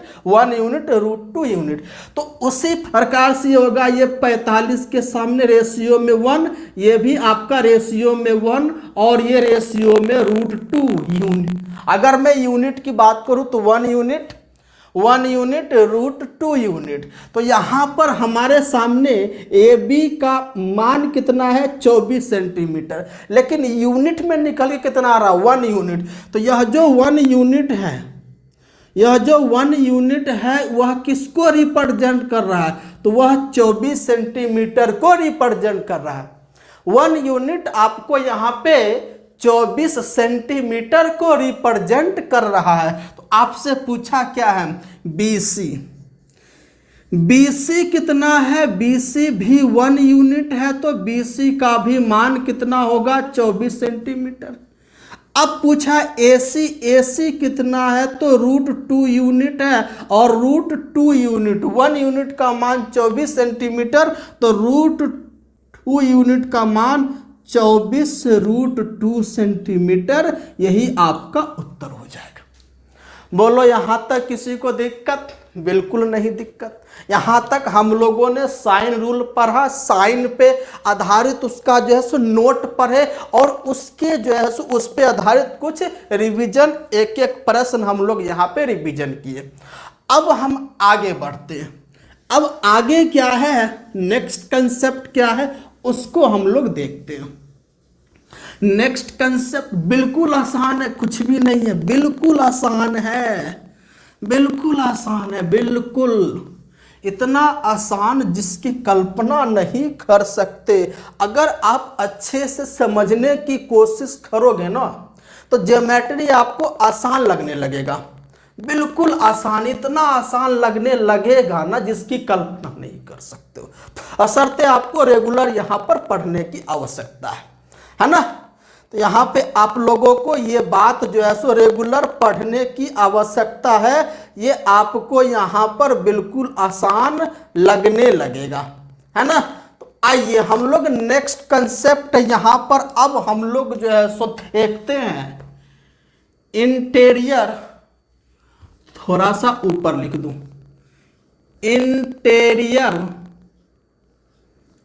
Speaker 1: √2 यूनिट। तो उसी प्रकार से होगा, ये 45 के सामने रेशियो में 1, ये भी आपका रेशियो में 1 और ये रेशियो में √2 यूनिट। अगर मैं यूनिट की बात करूं तो 1 यूनिट √2 यूनिट। तो यहां पर हमारे सामने AB का मान कितना है 24 सेंटीमीटर, लेकिन यूनिट में निकल के कितना आ रहा है 1 यूनिट। तो यह जो 1 यूनिट है वह किसको रिप्रेजेंट कर रहा है, तो वह 24 सेंटीमीटर को रिप्रेजेंट कर रहा है। 1 यूनिट आपको यहां पे 24 सेंटीमीटर को रिप्रेजेंट कर रहा है। तो आपसे पूछा क्या है BC कितना है, BC भी 1 यूनिट है तो BC का भी मान कितना होगा 24 सेंटीमीटर। अब पूछा AC कितना है, तो √2 यूनिट है और √2 यूनिट 1 यूनिट का मान 24 सेंटीमीटर, तो √2 यूनिट का मान 24 √2 सेंटीमीटर। यही आपका उत्तर हो जाएगा। बोलो यहां तक किसी को दिक्कत? बिल्कुल नहीं दिक्कत। यहां तक हम लोगों ने साइन रूल पढ़ा, साइन पे आधारित उसका जो है सो नोट पढ़े और उसके जो है सो उस पे आधारित कुछ रिवीजन, एक एक प्रश्न हम लोग यहां पे रिवीजन किए। अब हम आगे बढ़ते हैं। अब आगे क्या है, नेक्स्ट कंसेप्ट क्या है उसको हम लोग देखते हैं। नेक्स्ट कंसेप्ट बिल्कुल आसान है, कुछ भी नहीं है, बिल्कुल आसान है, बिल्कुल इतना आसान जिसकी कल्पना नहीं कर सकते। अगर आप अच्छे से समझने की कोशिश करोगे ना तो ज्योमेट्री आपको आसान लगने लगेगा। बिल्कुल आसान, इतना आसान लगने लगेगा ना जिसकी कल्पना नहीं कर सकते हो। बशर्ते आपको रेगुलर यहाँ पर पढ़ने की आवश्यकता है ना। तो यहाँ पे आप लोगों को ये बात जो है सो रेगुलर पढ़ने की आवश्यकता है, ये आपको यहाँ पर बिल्कुल आसान लगने लगेगा, है ना। तो आइए हम लोग नेक्स्ट कंसेप्ट यहाँ पर अब हम लोग जो है सो देखते हैं। इंटीरियर, थोड़ा सा ऊपर लिख दूं, इंटीरियर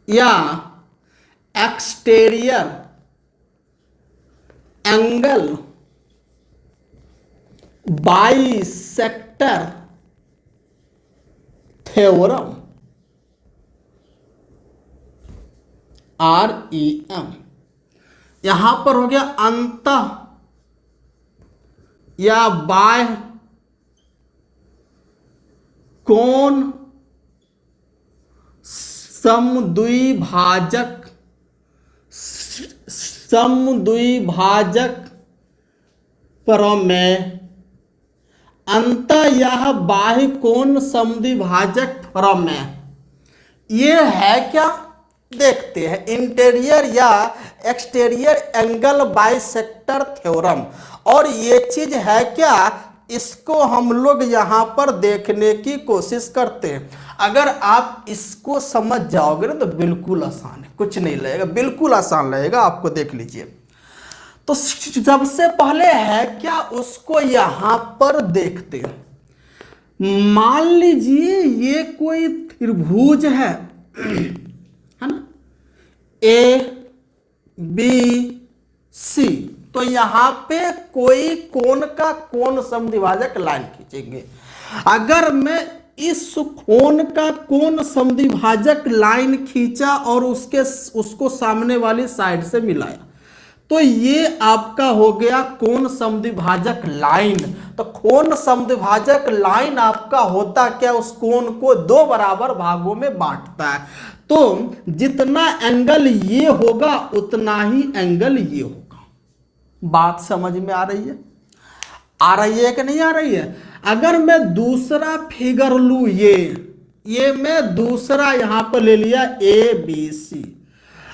Speaker 1: या exterior angle bisector theorem, REM। यहां पर हो गया अंतः या बाह्य कोण समद्विभाजक प्रमेय। अंतः यह बाह्य कोण समद्विभाजक प्रमेय ये है क्या, देखते हैं। इंटीरियर या एक्सटीरियर एंगल बाइसेक्टर थ्योरम, और ये चीज है क्या, इसको हम लोग यहां पर देखने की कोशिश करते हैं। अगर आप इसको समझ जाओगे ना तो बिल्कुल आसान है, कुछ नहीं लगेगा, बिल्कुल आसान लगेगा आपको। देख लीजिए, तो सबसे पहले है क्या, उसको यहां पर देखते हैं। मान लीजिए ये कोई त्रिभुज है ना, ए बी सी, तो यहां पे कोई कोण का कोण समद्विभाजक लाइन खींचेंगे। अगर मैं इस कोण का कोण समद्विभाजक लाइन खींचा और उसको सामने वाली साइड से मिलाया, तो ये आपका हो गया कोण समद्विभाजक लाइन। तो कोण समद्विभाजक लाइन आपका होता क्या, उस कोण को दो बराबर भागों में बांटता है। तो जितना एंगल ये होगा उतना ही एंगल ये होगा। बात समझ में आ रही है, आ रही है कि नहीं आ रही है। अगर मैं दूसरा फिगर लू, ये मैं दूसरा यहां पर ले लिया ए बी सी।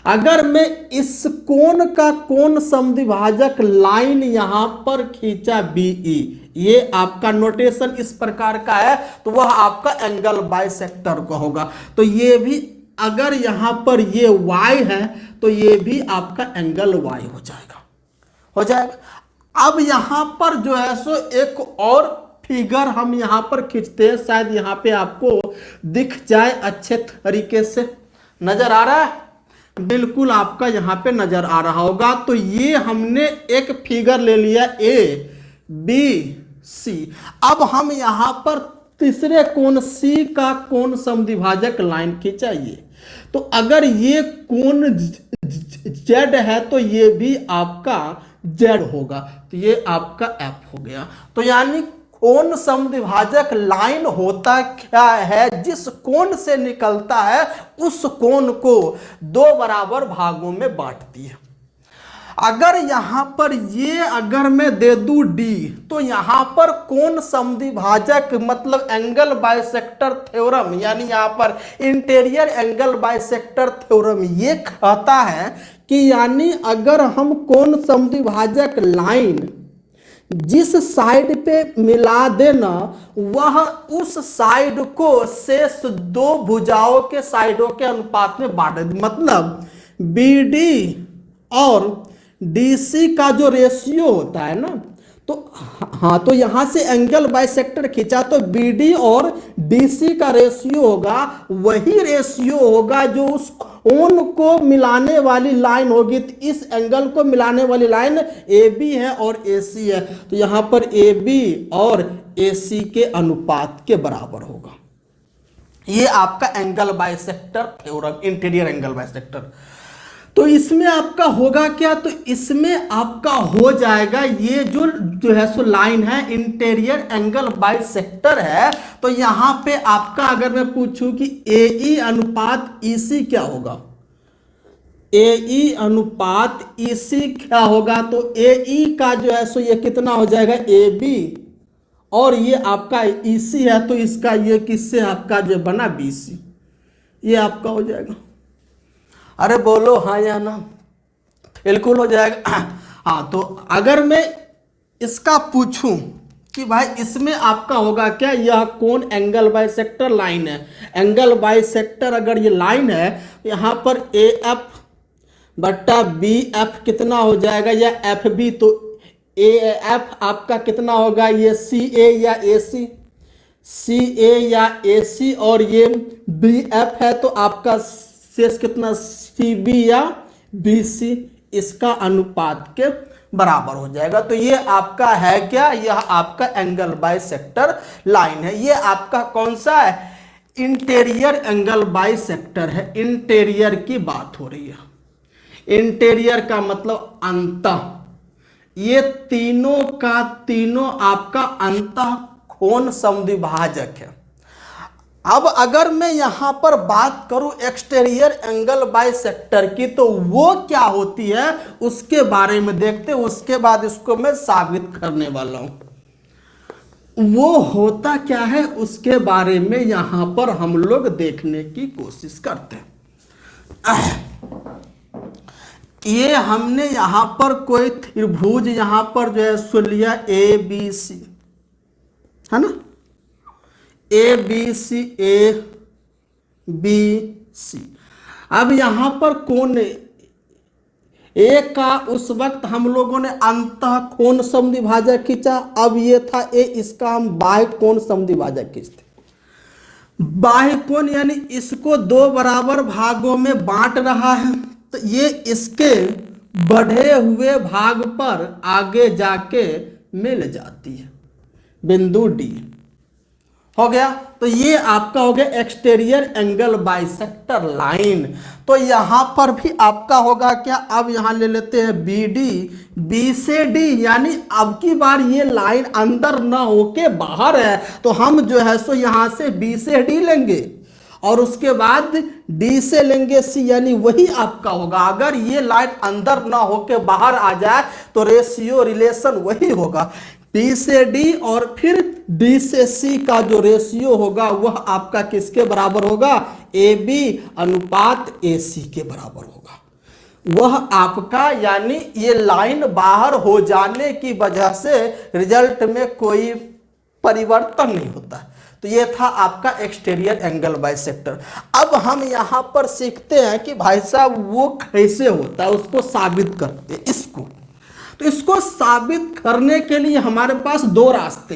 Speaker 1: अगर मैं इस कोण का कोण समद्विभाजक लाइन यहां पर खींचा बीई, ये आपका नोटेशन इस प्रकार का है, तो वह आपका एंगल बाइसेक्टर का होगा। तो ये भी अगर यहां पर ये y है तो ये भी आपका एंगल y हो जाएगा। अब यहां पर जो है सो एक और फिगर हम यहां पर खींचते हैं, शायद यहां पे आपको दिख जाए अच्छे तरीके से। नजर आ रहा है, बिल्कुल आपका यहां पे नजर आ रहा होगा। तो ये हमने एक फिगर ले लिया ए बी सी। अब हम यहां पर तीसरे कोण सी का कोण समद्विभाजक लाइन खींचाइए। तो अगर ये कोण जेड है तो ये भी आपका जेड होगा, तो ये आपका एफ हो गया। तो यानी कोण समद्विभाजक लाइन होता क्या है, जिस कोण से निकलता है उस कोण को दो बराबर भागों में बांटती है। अगर यहां पर ये अगर मैं दे दूं डी, तो यहां पर कोण समद्विभाजक मतलब एंगल बाइसेक्टर थ्योरम, यानी यहां पर इंटीरियर एंगल बाइसेक्टर थ्योरम ये कहता है कि यानी अगर हम कोण समद्विभाजक लाइन जिस साइड पे मिला देना, वह उस साइड को शेष दो भुजाओं के साइडों के अनुपात में बांट दे। मतलब बीडी और डीसी का जो रेशियो होता है ना, तो हाँ, तो यहां से एंगल बाइसेक्टर खींचा तो बीडी और डीसी का रेशियो होगा, वही रेशियो होगा जो उस कोण को मिलाने वाली लाइन होगी। तो इस एंगल को मिलाने वाली लाइन ए बी है और ए सी है, तो यहां पर ए बी और ए सी के अनुपात के बराबर होगा। ये आपका angle bisector theorem, interior angle bisector. तो इसमें आपका होगा क्या, तो इसमें आपका हो जाएगा ये जो है सो लाइन है इंटीरियर एंगल बाइसेक्टर है। तो यहां पे आपका अगर मैं पूछूं कि ए अनुपात ईसी क्या होगा, ए अनुपात ईसी क्या होगा, तो ए का जो है सो ये कितना हो जाएगा ए बी, और ये आपका ईसी है तो इसका ये किससे आपका जो बना बीसी, ये आपका हो जाएगा। अरे बोलो हाँ या ना, बिल्कुल हो जाएगा। हाँ, तो अगर मैं इसका पूछूं कि भाई इसमें आपका होगा क्या, यह कौन एंगल बाइसेक्टर लाइन है। एंगल बाइसेक्टर अगर ये लाइन है, यहाँ पर ए एफ बट्टा बी एफ कितना हो जाएगा, या एफ बी, तो ए एफ आपका कितना होगा, ये सी ए या ए सी, सी ए या ए सी, और ये बी एफ है तो आपका शेष कितना सी बी या बी सी, इसका अनुपात के बराबर हो जाएगा। तो ये आपका है क्या, यह आपका एंगल बाइसेक्टर लाइन है। ये आपका कौन सा है, इंटीरियर एंगल बाइसेक्टर है। इंटीरियर की बात हो रही है, इंटीरियर का मतलब अंतः, ये तीनों का तीनों आपका अंतः कोण समद्विभाजक है। अब अगर मैं यहां पर बात करूं एक्सटीरियर एंगल बाइसेक्टर की, तो वो क्या होती है उसके बारे में देखते हैं, उसके बाद इसको मैं साबित करने वाला हूं। वो होता क्या है उसके बारे में यहां पर हम लोग देखने की कोशिश करते हैं। ये हमने यहां पर कोई त्रिभुज यहां पर जो है सो लिया ए बी सी, है ना, A B C, A B C. अब यहां पर कोण ए का उस वक्त हम लोगों ने अंतः कोण समद्विभाजक खींचा। अब ये था ए, इसका हम बाह्य कोण समद्विभाजक खींचते। बाह्य कोण यानी इसको दो बराबर भागों में बांट रहा है, तो ये इसके बढ़े हुए भाग पर आगे जाके मिल जाती है, बिंदु डी हो गया। तो ये आपका हो गया एक्सटीरियर एंगल बाइसेक्टर लाइन। तो यहां पर भी आपका होगा क्या, अब यहां ले लेते हैं बी डी, बी से डी, यानी अब की बार ये लाइन अंदर ना होके बाहर है, तो हम जो है सो यहां से बी से डी लेंगे और उसके बाद डी से लेंगे सी, यानी वही आपका होगा। अगर ये लाइन अंदर ना होके बाहर आ जाए तो रेशियो रिलेशन वही होगा, बी से डी और फिर डी से सी का जो रेशियो होगा वह आपका किसके बराबर होगा, ए बी अनुपात ए सी के बराबर होगा। वह आपका यानी ये लाइन बाहर हो जाने की वजह से रिजल्ट में कोई परिवर्तन नहीं होता। तो ये था आपका एक्सटीरियर एंगल बाइसेक्टर। अब हम यहां पर सीखते हैं कि भाई साहब वो कैसे होता है, उसको साबित करते हैं इसको। तो इसको साबित करने के लिए हमारे पास दो रास्ते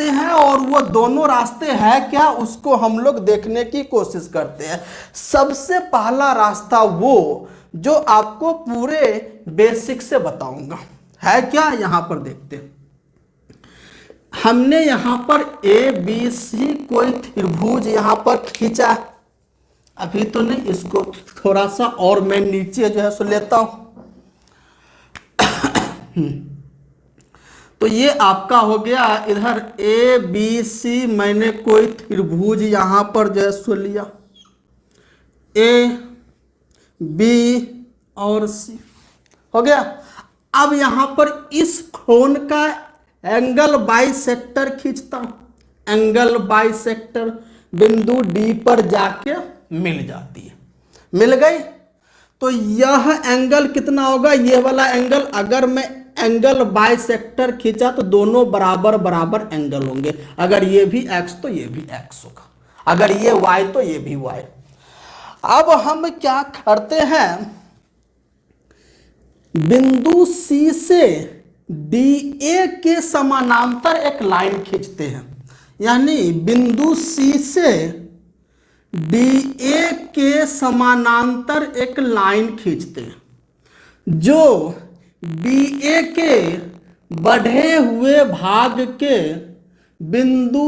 Speaker 1: हैं और वो दोनों रास्ते हैं क्या उसको हम लोग देखने की कोशिश करते हैं। सबसे पहला रास्ता वो जो आपको पूरे बेसिक से बताऊंगा है क्या, यहां पर देखते हैं। हमने यहां पर ए बी सी कोई त्रिभुज यहां पर खींचा, अभी तो नहीं, इसको थोड़ा सा और मैं नीचे जो है सो लेता हूं। तो ये आपका हो गया इधर ए बी सी, मैंने कोई त्रिभुज यहां पर जो है सो लिया, ए बी और सी हो गया। अब यहां पर इस कोण का एंगल बाइसेक्टर खींचता हूं, एंगल बाइसेक्टर बिंदु डी पर जाके मिल जाती है, मिल गई। तो यह एंगल कितना होगा, ये वाला एंगल, अगर मैं एंगल बाइसेक्टर खींचा तो दोनों बराबर बराबर एंगल होंगे। अगर ये भी x तो ये भी x होगा, अगर ये y तो ये भी y। अब हम क्या करते हैं, बिंदु C से DA के समानांतर एक लाइन खींचते हैं, यानी बिंदु C से DA के समानांतर एक लाइन खींचते हैं जो DA के बढ़े हुए भाग के बिंदु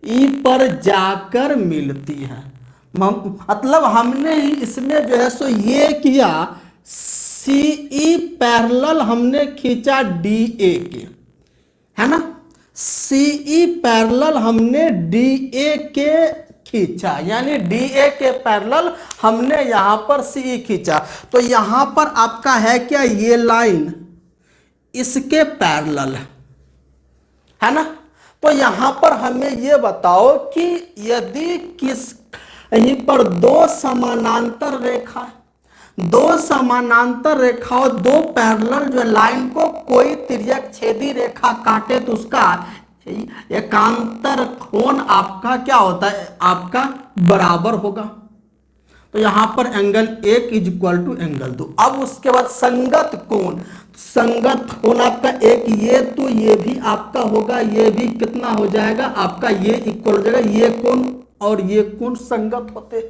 Speaker 1: E पर जाकर मिलती है। मतलब हमने ही इसमें जो है सो ये किया, CE पैरेलल हमने खींचा DA के, है ना, CE पैरेलल हमने DA के खींचा, यानी DA के पैरेलल हमने यहां पर CE खींचा। तो यहां पर आपका है क्या, ये लाइन इसके पैरेलल है ना। तो यहां पर हमें ये बताओ कि यदि किस कहीं पर दो समानांतर रेखाओं दो पैरेलल जो लाइन को कोई तिर्यक छेदी रेखा काटे तो उसका एकांतर कोण आपका क्या होता है, आपका बराबर होगा। तो यहां पर angle 1 is equal to angle 2। अब उसके बाद संगत कोण आपका एक, ये तो ये भी आपका होगा, ये भी कितना हो जाएगा आपका, ये इक्वल हो जाएगा, ये कोण और ये कोण संगत होते।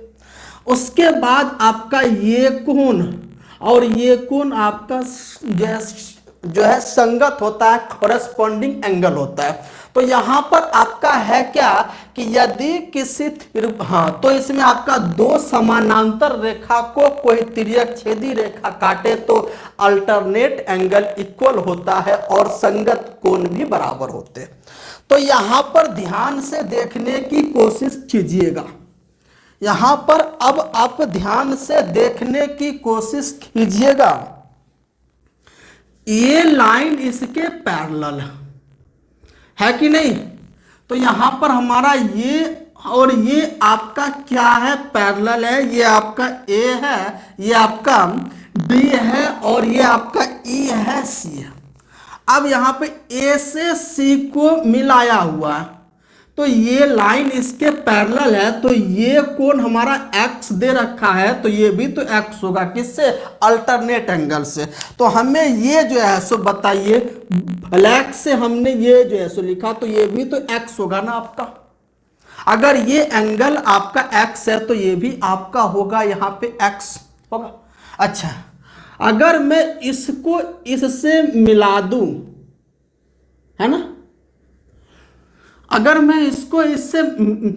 Speaker 1: उसके बाद आपका ये कोण और ये कोण आपका जो है संगत होता है, कॉरेस्पॉन्डिंग एंगल होता है। तो यहां पर आपका है क्या कि यदि किसी तो इसमें आपका दो समानांतर रेखा को कोई तिर्यक छेदी रेखा काटे तो अल्टरनेट एंगल इक्वल होता है और संगत कोण भी बराबर होते हैं। तो यहां पर ध्यान से देखने की कोशिश कीजिएगा, यहां पर अब आप ध्यान से देखने की कोशिश कीजिएगा। ये लाइन इसके पैरेलल है कि नहीं? तो यहां पर हमारा ये और ये आपका क्या है, पैरेलल है। ये आपका ए है, ये आपका बी है और ये आपका ई है, सी है। अब यहां पे ए से सी को मिलाया हुआ है, तो ये लाइन इसके पैरेलल है, तो ये कोण हमारा x दे रखा है, तो ये भी तो x होगा, किससे? अल्टरनेट एंगल से। तो हमें ये जो है सो बताइए, ब्लैक से हमने ये जो है सो लिखा, तो ये भी तो x होगा ना आपका। अगर ये एंगल आपका x है तो ये भी आपका होगा, यहाँ पे x होगा। अच्छा, अगर मैं इसको इससे मिला दूं, है ना, अगर मैं इसको इससे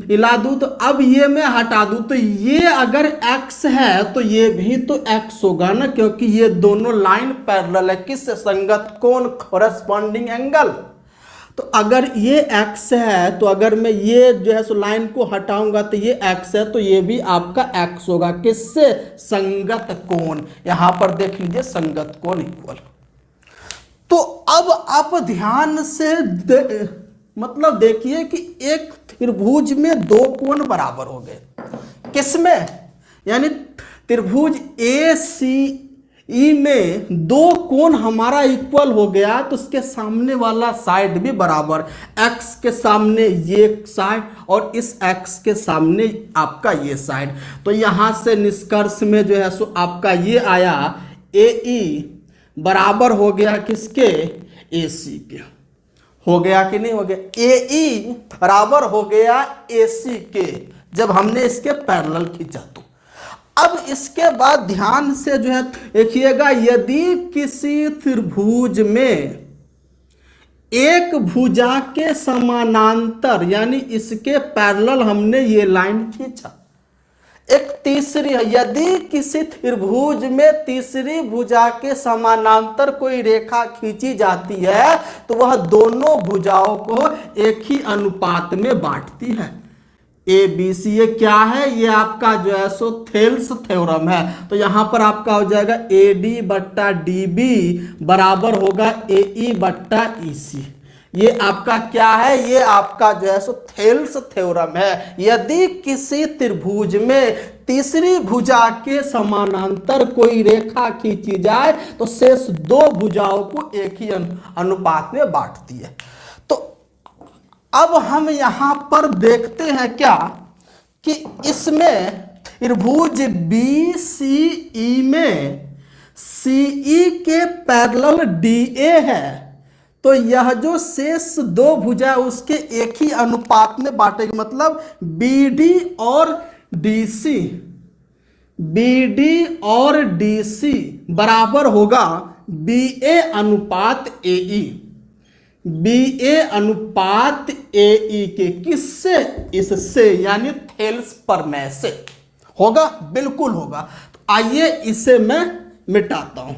Speaker 1: मिला दूं तो अब ये मैं हटा दूं, तो ये अगर x है तो ये भी तो x होगा ना, क्योंकि ये दोनों लाइन पैरेलल है, किससे? संगत कोण, कॉरेस्पॉन्डिंग एंगल। तो अगर ये x है तो अगर मैं ये जो है सो लाइन को हटाऊंगा तो ये x है, तो ये भी आपका x होगा, किससे? संगत कोण। यहां पर देख लीजिए, संगत कोण इक्वल। तो अब आप ध्यान से मतलब देखिए कि एक त्रिभुज में दो कोण बराबर हो गए, किसमें? यानी त्रिभुज ए सी ई में दो कोण हमारा इक्वल हो गया, तो उसके सामने वाला साइड भी बराबर, x के सामने ये साइड और इस x के सामने आपका ये साइड। तो यहां से निष्कर्ष में जो है सो आपका ये आया, ए ई बराबर हो गया किसके? ए सी के। हो गया कि नहीं हो गया? ए ई बराबर हो गया ए सी के, जब हमने इसके पैरेलल खींचा तो। अब इसके बाद ध्यान से जो है देखिएगा, यदि किसी त्रिभुज में एक भुजा के समानांतर यानी इसके पैरेलल हमने ये लाइन खींचा, एक तीसरी, यदि किसी त्रिभुज में तीसरी भुजा के समानांतर कोई रेखा खींची जाती है तो वह दोनों भुजाओं को एक ही अनुपात में बांटती है। ए बी सी, ये क्या है? ये आपका जो है सो थेल्स थ्योरम है। तो यहां पर आपका हो जाएगा ए डी बट्टा डी बी बराबर होगा ए ई बट्टा ई सी। ये आपका क्या है? ये आपका जो है सो थेल्स थ्योरम है। यदि किसी त्रिभुज में तीसरी भुजा के समानांतर कोई रेखा खींची जाए तो शेष दो भुजाओं को एक ही अनुपात में बांटती है। तो अब हम यहां पर देखते हैं क्या कि इसमें त्रिभुज बी सी ई में सी ई के पैरेलल डी ए है, तो यह जो शेष दो भुजा उसके एक ही अनुपात में बांटेगी, मतलब बी डी और डी सी, बी डी और डी सी बराबर होगा बी ए अनुपात ए ई, बी ए अनुपात ए ई के, किससे? इससे, यानी थेल्स प्रमेय से होगा, बिल्कुल होगा। तो आइए इसे मैं मिटाता हूं।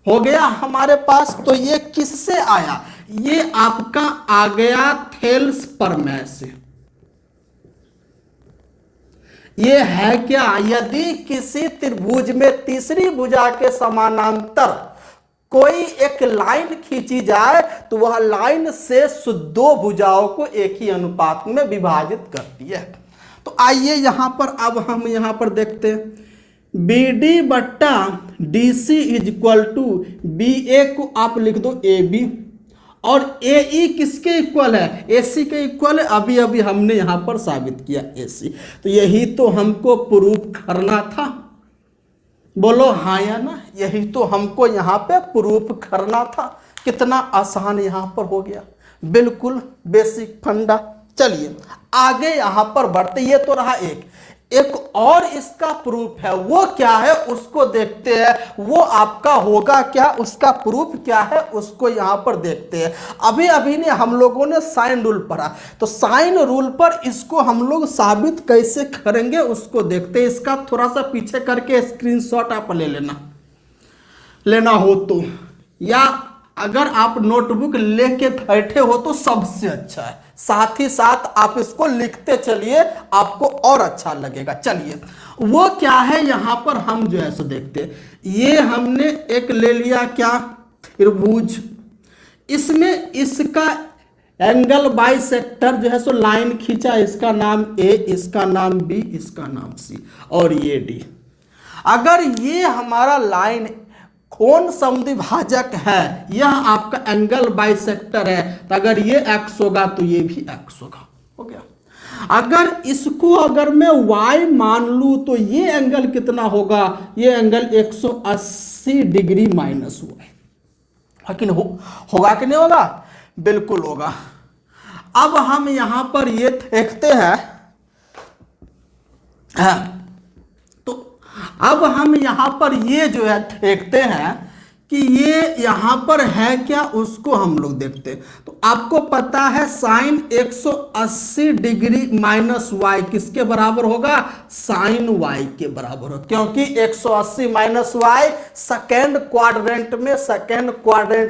Speaker 1: हो गया हमारे पास। तो ये किससे आया? ये आपका आ गया थेल्स प्रमेय से। ये है क्या? यदि किसी त्रिभुज में तीसरी भुजा के समानांतर कोई एक लाइन खींची जाए तो वह लाइन से दो भुजाओं को एक ही अनुपात में विभाजित करती है। तो आइए यहां पर अब हम यहां पर देखते हैं, बी डी बट्टा D C is equal to B A को आप लिख दो ए बी, और ए ई किसके इक्वल है? ए सी के इक्वल है। अभी अभी हमने यहां पर साबित किया ए सी। तो यही तो हमको प्रूफ करना था, बोलो हाँ या ना? यही तो हमको यहाँ पे प्रूफ करना था। कितना आसान यहाँ पर हो गया, बिल्कुल बेसिक फंडा। चलिए आगे यहाँ पर बढ़ते। ये तो रहा एक। एक और इसका प्रूफ है, वो क्या है उसको देखते हैं। वो आपका होगा क्या, उसका प्रूफ क्या है उसको यहां पर देखते हैं। अभी अभी ने हम लोगों ने साइन रूल पढ़ा, तो साइन रूल पर इसको हम लोग साबित कैसे करेंगे उसको देखते हैं। इसका थोड़ा सा पीछे करके स्क्रीनशॉट आप ले लेना हो तो, या अगर आप नोटबुक लेके बैठे हो तो सबसे अच्छा है, साथ ही साथ आप इसको लिखते चलिए, आपको और अच्छा लगेगा। चलिए वो क्या है यहां पर हम जो है सो देखते हैं। ये हमने एक ले लिया क्या, त्रिभुज। इसमें इसका एंगल बाइसेक्टर जो है सो लाइन खींचा, इसका नाम ए, इसका नाम बी, इसका नाम सी, और ये डी। अगर ये हमारा लाइन कोण समद्विभाजक है, यह आपका एंगल बाइसेक्टर है, तो अगर ये x होगा तो ये भी x होगा। हो गया। अगर इसको अगर मैं y मान लूं तो ये एंगल कितना होगा, ये एंगल 180 डिग्री माइनस y। लेकिन होगा कि नहीं होगा, बिल्कुल होगा। अब हम यहां पर ये देखते हैं, तो अब हम यहां पर ये जो है देखते हैं कि ये यहां पर है क्या, उसको हम लोग देखते हैं। तो आपको पता है साइन 180 डिग्री माइनस वाई किसके बराबर होगा, साइन वाई के बराबर हो, क्योंकि 180 माइनस वाई सेकेंड क्वाड्रेंट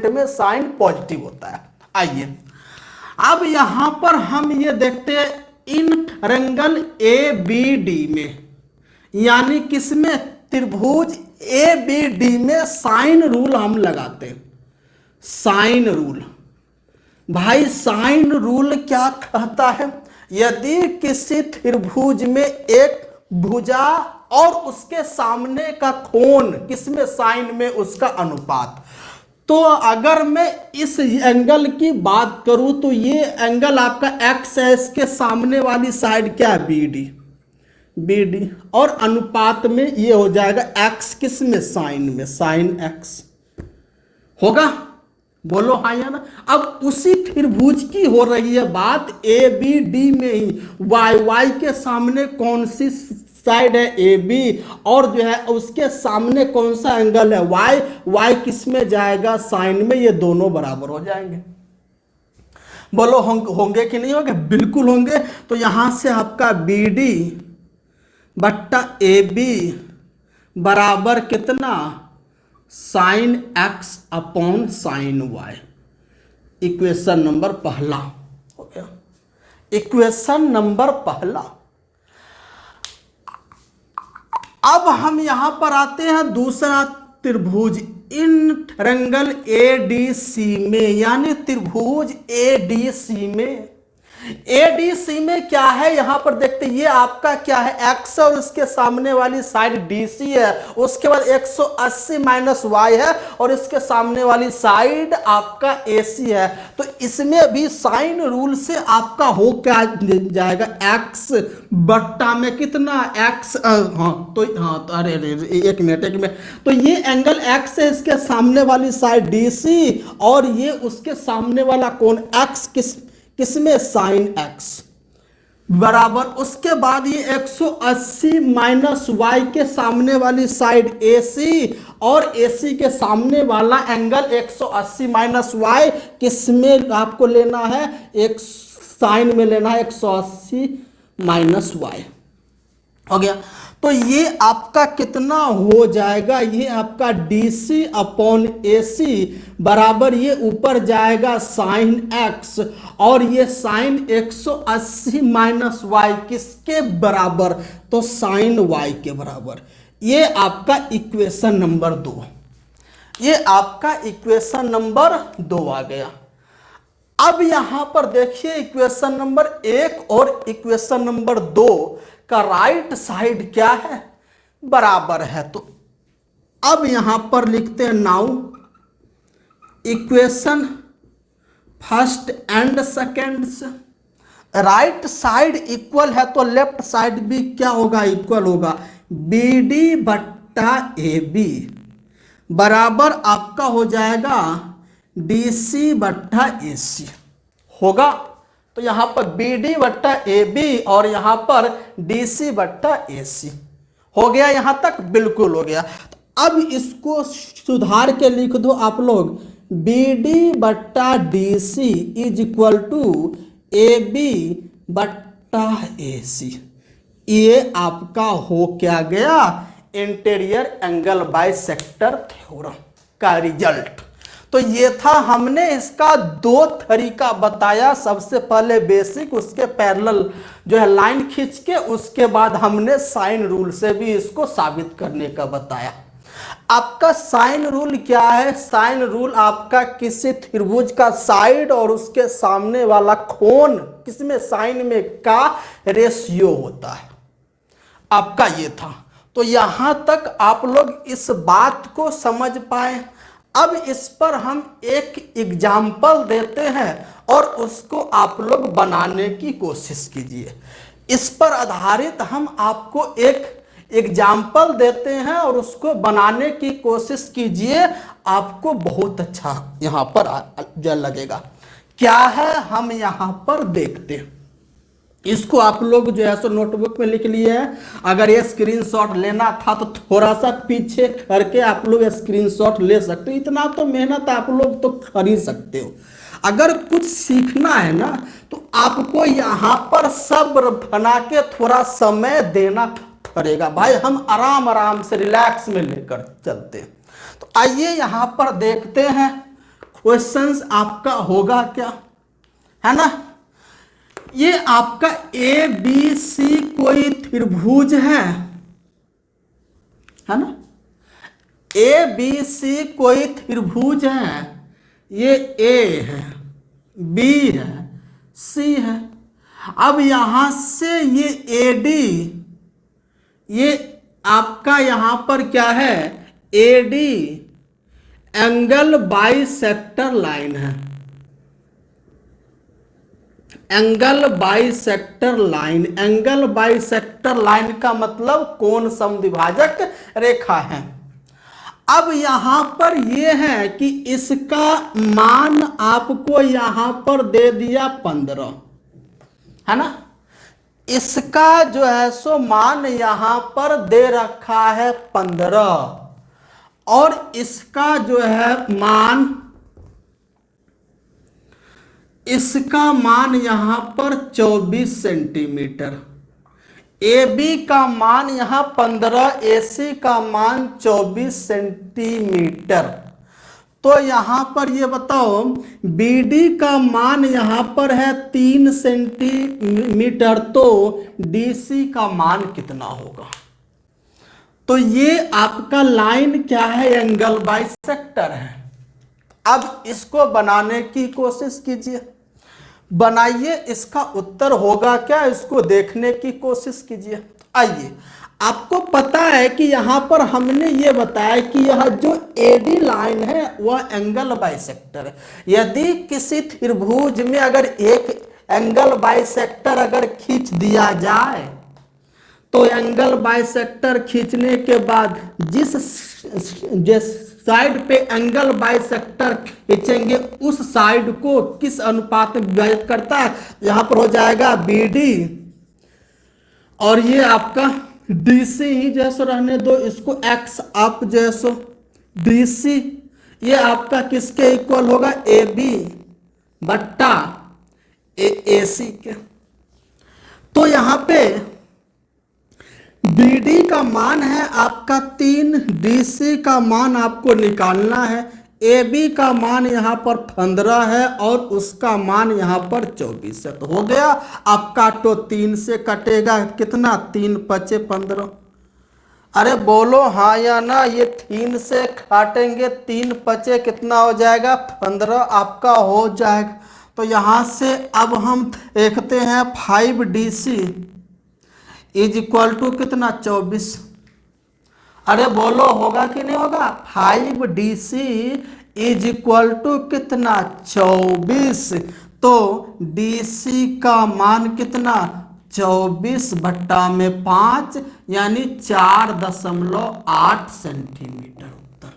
Speaker 1: में साइन पॉजिटिव होता है। आइए अब यहां पर हम ये देखते हैं in triangle A B D में, यानी किसमें, त्रिभुज ए बी डी में साइन रूल हम लगाते हैं। साइन रूल, भाई साइन रूल क्या कहता है, यदि किसी त्रिभुज में एक भुजा और उसके सामने का कोण किसमें, साइन में, उसका अनुपात। तो अगर मैं इस एंगल की बात करूं तो ये एंगल आपका एक्स है, इसके सामने वाली साइड क्या है, बी डी, और अनुपात में ये हो जाएगा x किस में, साइन में, साइन x होगा। बोलो हाँ या ना। अब उसी त्रिभुज की हो रही है बात ए बी डी में ही, y के सामने कौन सी साइड है, ए बी, और जो है उसके सामने कौन सा एंगल है, y किस में जाएगा, साइन में, ये दोनों बराबर हो जाएंगे। बोलो होंगे कि नहीं होंगे, बिल्कुल होंगे। तो यहां से आपका बी डी बट्टा ए बी बराबर कितना, sine X upon sine Y. Equation number पहला हो गया, इक्वेशन नंबर पहला। अब हम यहां पर आते हैं दूसरा त्रिभुज इन ट्रायंगल ए डी सी में, यानी त्रिभुज ए डी सी में। एडीसी में क्या है यहां पर देखते हैं, ये आपका क्या है, एक्स और उसके सामने वाली साइड डीसी है, उसके बाद 180 माइनस वाई है, और इसके सामने वाली साइड आपका एसी है। तो इसमें भी साइन रूल से आपका हो क्या जाएगा, एक्स बट्टा में कितना, एक्स, तो अरे एक मिनट, तो ये एंगल एक्स है, इसके सामने वाली साइड डीसी, और ये उसके सामने वाला कोण एक्स किसमें, साइन एक्स बराबर, उसके बाद ये 180 माइनस वाई के सामने वाली साइड एसी, और एसी के सामने वाला एंगल 180 माइनस वाई किसमें आपको लेना है, एक साइन में लेना है, 180 माइनस वाई। हो गया। तो ये आपका कितना हो जाएगा, ये आपका डीसी अपॉन एसी बराबर, ये ऊपर जाएगा साइन एक्स, और ये साइन 180 माइनस वाई किसके बराबर, तो साइन वाई के बराबर। ये आपका इक्वेशन नंबर 2, ये आपका इक्वेशन नंबर 2 आ गया। अब यहां पर देखिए इक्वेशन नंबर 1 और इक्वेशन नंबर 2 का राइट साइड क्या है, बराबर है। तो अब यहां पर लिखते हैं now equation first and second से राइट साइड इक्वल है, तो लेफ्ट साइड भी क्या होगा, इक्वल होगा। बी डी बट्टा ए बी बराबर आपका हो जाएगा डी सी बट्टा ए सी होगा। तो यहाँ पर बी डी बट्टा ए बी और यहाँ पर डी सी बट्टा ए सी हो गया, यहाँ तक बिल्कुल हो गया। तो अब इसको सुधार के लिख दो आप लोग, बी डी बट्टा D C is equal to A B बट्टा ए सी। ये आपका हो क्या गया, इंटीरियर एंगल बाइसेक्टर थ्योरम का रिजल्ट। तो ये था, हमने इसका दो तरीका बताया, सबसे पहले बेसिक, उसके पैरेलल जो है लाइन खींच के, उसके बाद हमने साइन रूल से भी इसको साबित करने का बताया। आपका साइन रूल क्या है, साइन रूल आपका किसी त्रिभुज का साइड और उसके सामने वाला कोण, किसमें, साइन में का रेशियो होता है, आपका ये था। तो यहां तक आप लोग इस बात को समझ पाए। अब इस पर हम एक एग्जाम्पल देते हैं और उसको आप लोग बनाने की कोशिश कीजिए। इस पर आधारित हम आपको एक एग्जाम्पल देते हैं और उसको बनाने की कोशिश कीजिए, आपको बहुत अच्छा यहाँ पर जो लगेगा। क्या है, हम यहाँ पर देखते हैं। इसको आप लोग जो है सो नोटबुक में लिख लिए हैं। अगर ये स्क्रीनशॉट लेना था तो थोड़ा सा पीछे करके आप लोग स्क्रीनशॉट ले सकते हो, इतना तो मेहनत आप लोग तो कर ही सकते हो। अगर कुछ सीखना है ना तो आपको यहाँ पर सब्र बना के थोड़ा समय देना पड़ेगा भाई। हम आराम आराम से रिलैक्स में लेकर चलते हैं। तो आइए यहाँ पर देखते हैं क्वेश्चंस आपका होगा क्या, है ना। ये आपका ए बी सी कोई त्रिभुज है ना। ए बी सी कोई त्रिभुज है, ये ए है, बी है, सी है। अब यहां से ये ए डी, ये आपका यहां पर क्या है, A D angle bisector line है। Angle bisector line, angle bisector line का मतलब कोण समद्विभाजक रेखा है। अब यहां पर यह है कि इसका मान आपको यहां पर दे दिया 15, है ना। इसका जो है सो मान यहां पर दे रखा है 15 और इसका जो है मान, इसका मान यहां पर 24 सेंटीमीटर। ए बी का मान यहां 15, ए सी का मान 24 सेंटीमीटर। तो यहां पर ये बताओ, बी डी का मान यहां पर है 3 सेंटीमीटर, तो डी सी का मान कितना होगा। तो ये आपका लाइन क्या है, एंगल बाइसेक्टर है। अब इसको बनाने की कोशिश कीजिए, बनाइए, इसका उत्तर होगा क्या, इसको देखने की कोशिश कीजिए। आइए, आपको पता है कि यहां पर हमने ये बताया कि यह जो एडी लाइन है वह एंगल बाइसेक्टर है। यदि किसी त्रिभुज में अगर एक एंगल बाइसेक्टर अगर खींच दिया जाए तो एंगल बाइसेक्टर खींचने के बाद जिस साइड पे एंगल बाइसेक्टर खींचेंगे उस साइड को किस अनुपात में विभाजित करता है, यहां पर हो जाएगा बी डी और ये आपका डी सी ही जैसो रहने दो, इसको एक्स आप जैसो डी सी, ये आपका किसके इक्वल होगा, ए बी बट्टा ए सी के। तो यहां पे बी डी का मान है आपका 3, डी सी का मान आपको निकालना है, ए बी का मान यहाँ पर 15 है और उसका मान यहाँ पर 24 है। तो हो गया आपका, तो 3 से कटेगा कितना, 3 पचे 15। अरे बोलो हाँ या ना, ये 3 से काटेंगे, 3 पचे कितना हो जाएगा, 15 आपका हो जाएगा। तो यहाँ से अब हम देखते हैं 5 D C is equal to कितना, 24। अरे बोलो होगा कि नहीं होगा, 5 D C is equal to कितना, 24। तो डी सी का मान कितना, 24 बट्टा में 5 यानी 4.8 सेंटीमीटर। उत्तर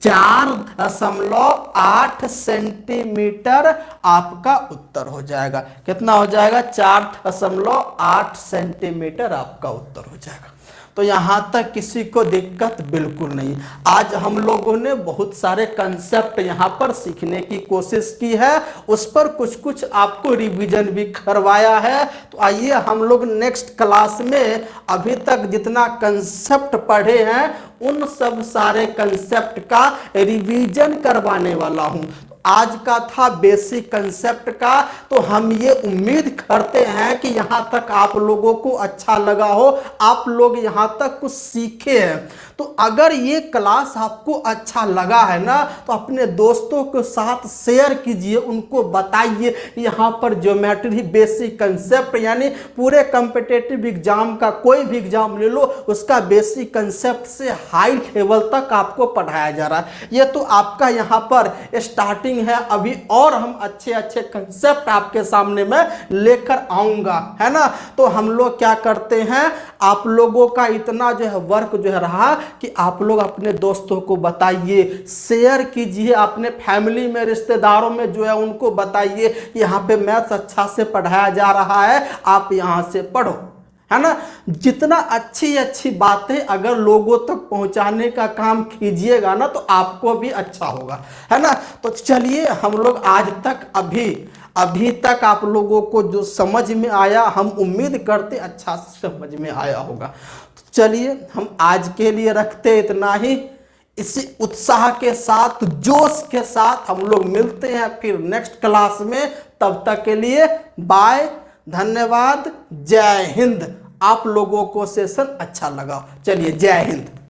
Speaker 1: 4.8 8 सेंटीमीटर आपका उत्तर हो जाएगा। कितना हो जाएगा? 4.8 सेंटीमीटर आपका उत्तर हो जाएगा। तो यहाँ तक किसी को दिक्कत बिल्कुल नहीं। आज हम लोगों ने बहुत सारे कंसेप्ट यहाँ पर सीखने की कोशिश की है, उस पर कुछ कुछ आपको रिवीजन भी करवाया है। तो आइए हम लोग नेक्स्ट क्लास में अभी तक जितना कंसेप्ट पढ़े हैं उन सब सारे कंसेप्ट का रिवीजन करवाने वाला हूँ। आज का था बेसिक कंसेप्ट का, तो हम ये उम्मीद करते हैं कि यहाँ तक आप लोगों को अच्छा लगा हो, आप लोग यहाँ तक कुछ सीखे हैं। तो अगर ये क्लास आपको अच्छा लगा है ना, तो अपने दोस्तों के साथ शेयर कीजिए, उनको बताइए यहाँ पर ज्योमेट्री बेसिक कंसेप्ट यानी पूरे कॉम्पिटिटिव एग्जाम का कोई भी एग्जाम ले लो, उसका बेसिक कंसेप्ट से हाई लेवल तक आपको पढ़ाया जा रहा है। ये तो आपका यहाँ पर स्टार्टिंग है, अभी और हम अच्छे अच्छे कंसेप्ट आपके सामने में लेकर आऊंगा, है ना। तो हम लोग क्या करते हैं, आप लोगों का इतना जो है वर्क जो है रहा कि आप लोग अपने दोस्तों को बताइए, शेयर कीजिए, अपने फैमिली में रिश्तेदारों में जो है उनको बताइए यहाँ पे मैथ्स अच्छा से पढ़ाया जा रहा है, आप यहाँ से पढ़ो, है ना। जितना अच्छी अच्छी बातें अगर लोगों तक पहुंचाने का काम कीजिएगा ना, तो आपको भी अच्छा होगा, है ना। तो चलिए हम लोग आज तक अभी तक आप लोगों को जो समझ में आया, हम उम्मीद करते अच्छा समझ में आया होगा। तो चलिए हम आज के लिए रखते इतना ही। इसी उत्साह के साथ, जोश के साथ हम लोग मिलते हैं फिर नेक्स्ट क्लास में। तब तक के लिए बाय, धन्यवाद, जय हिंद। आप लोगों को सेशन अच्छा लगा, चलिए जय हिंद।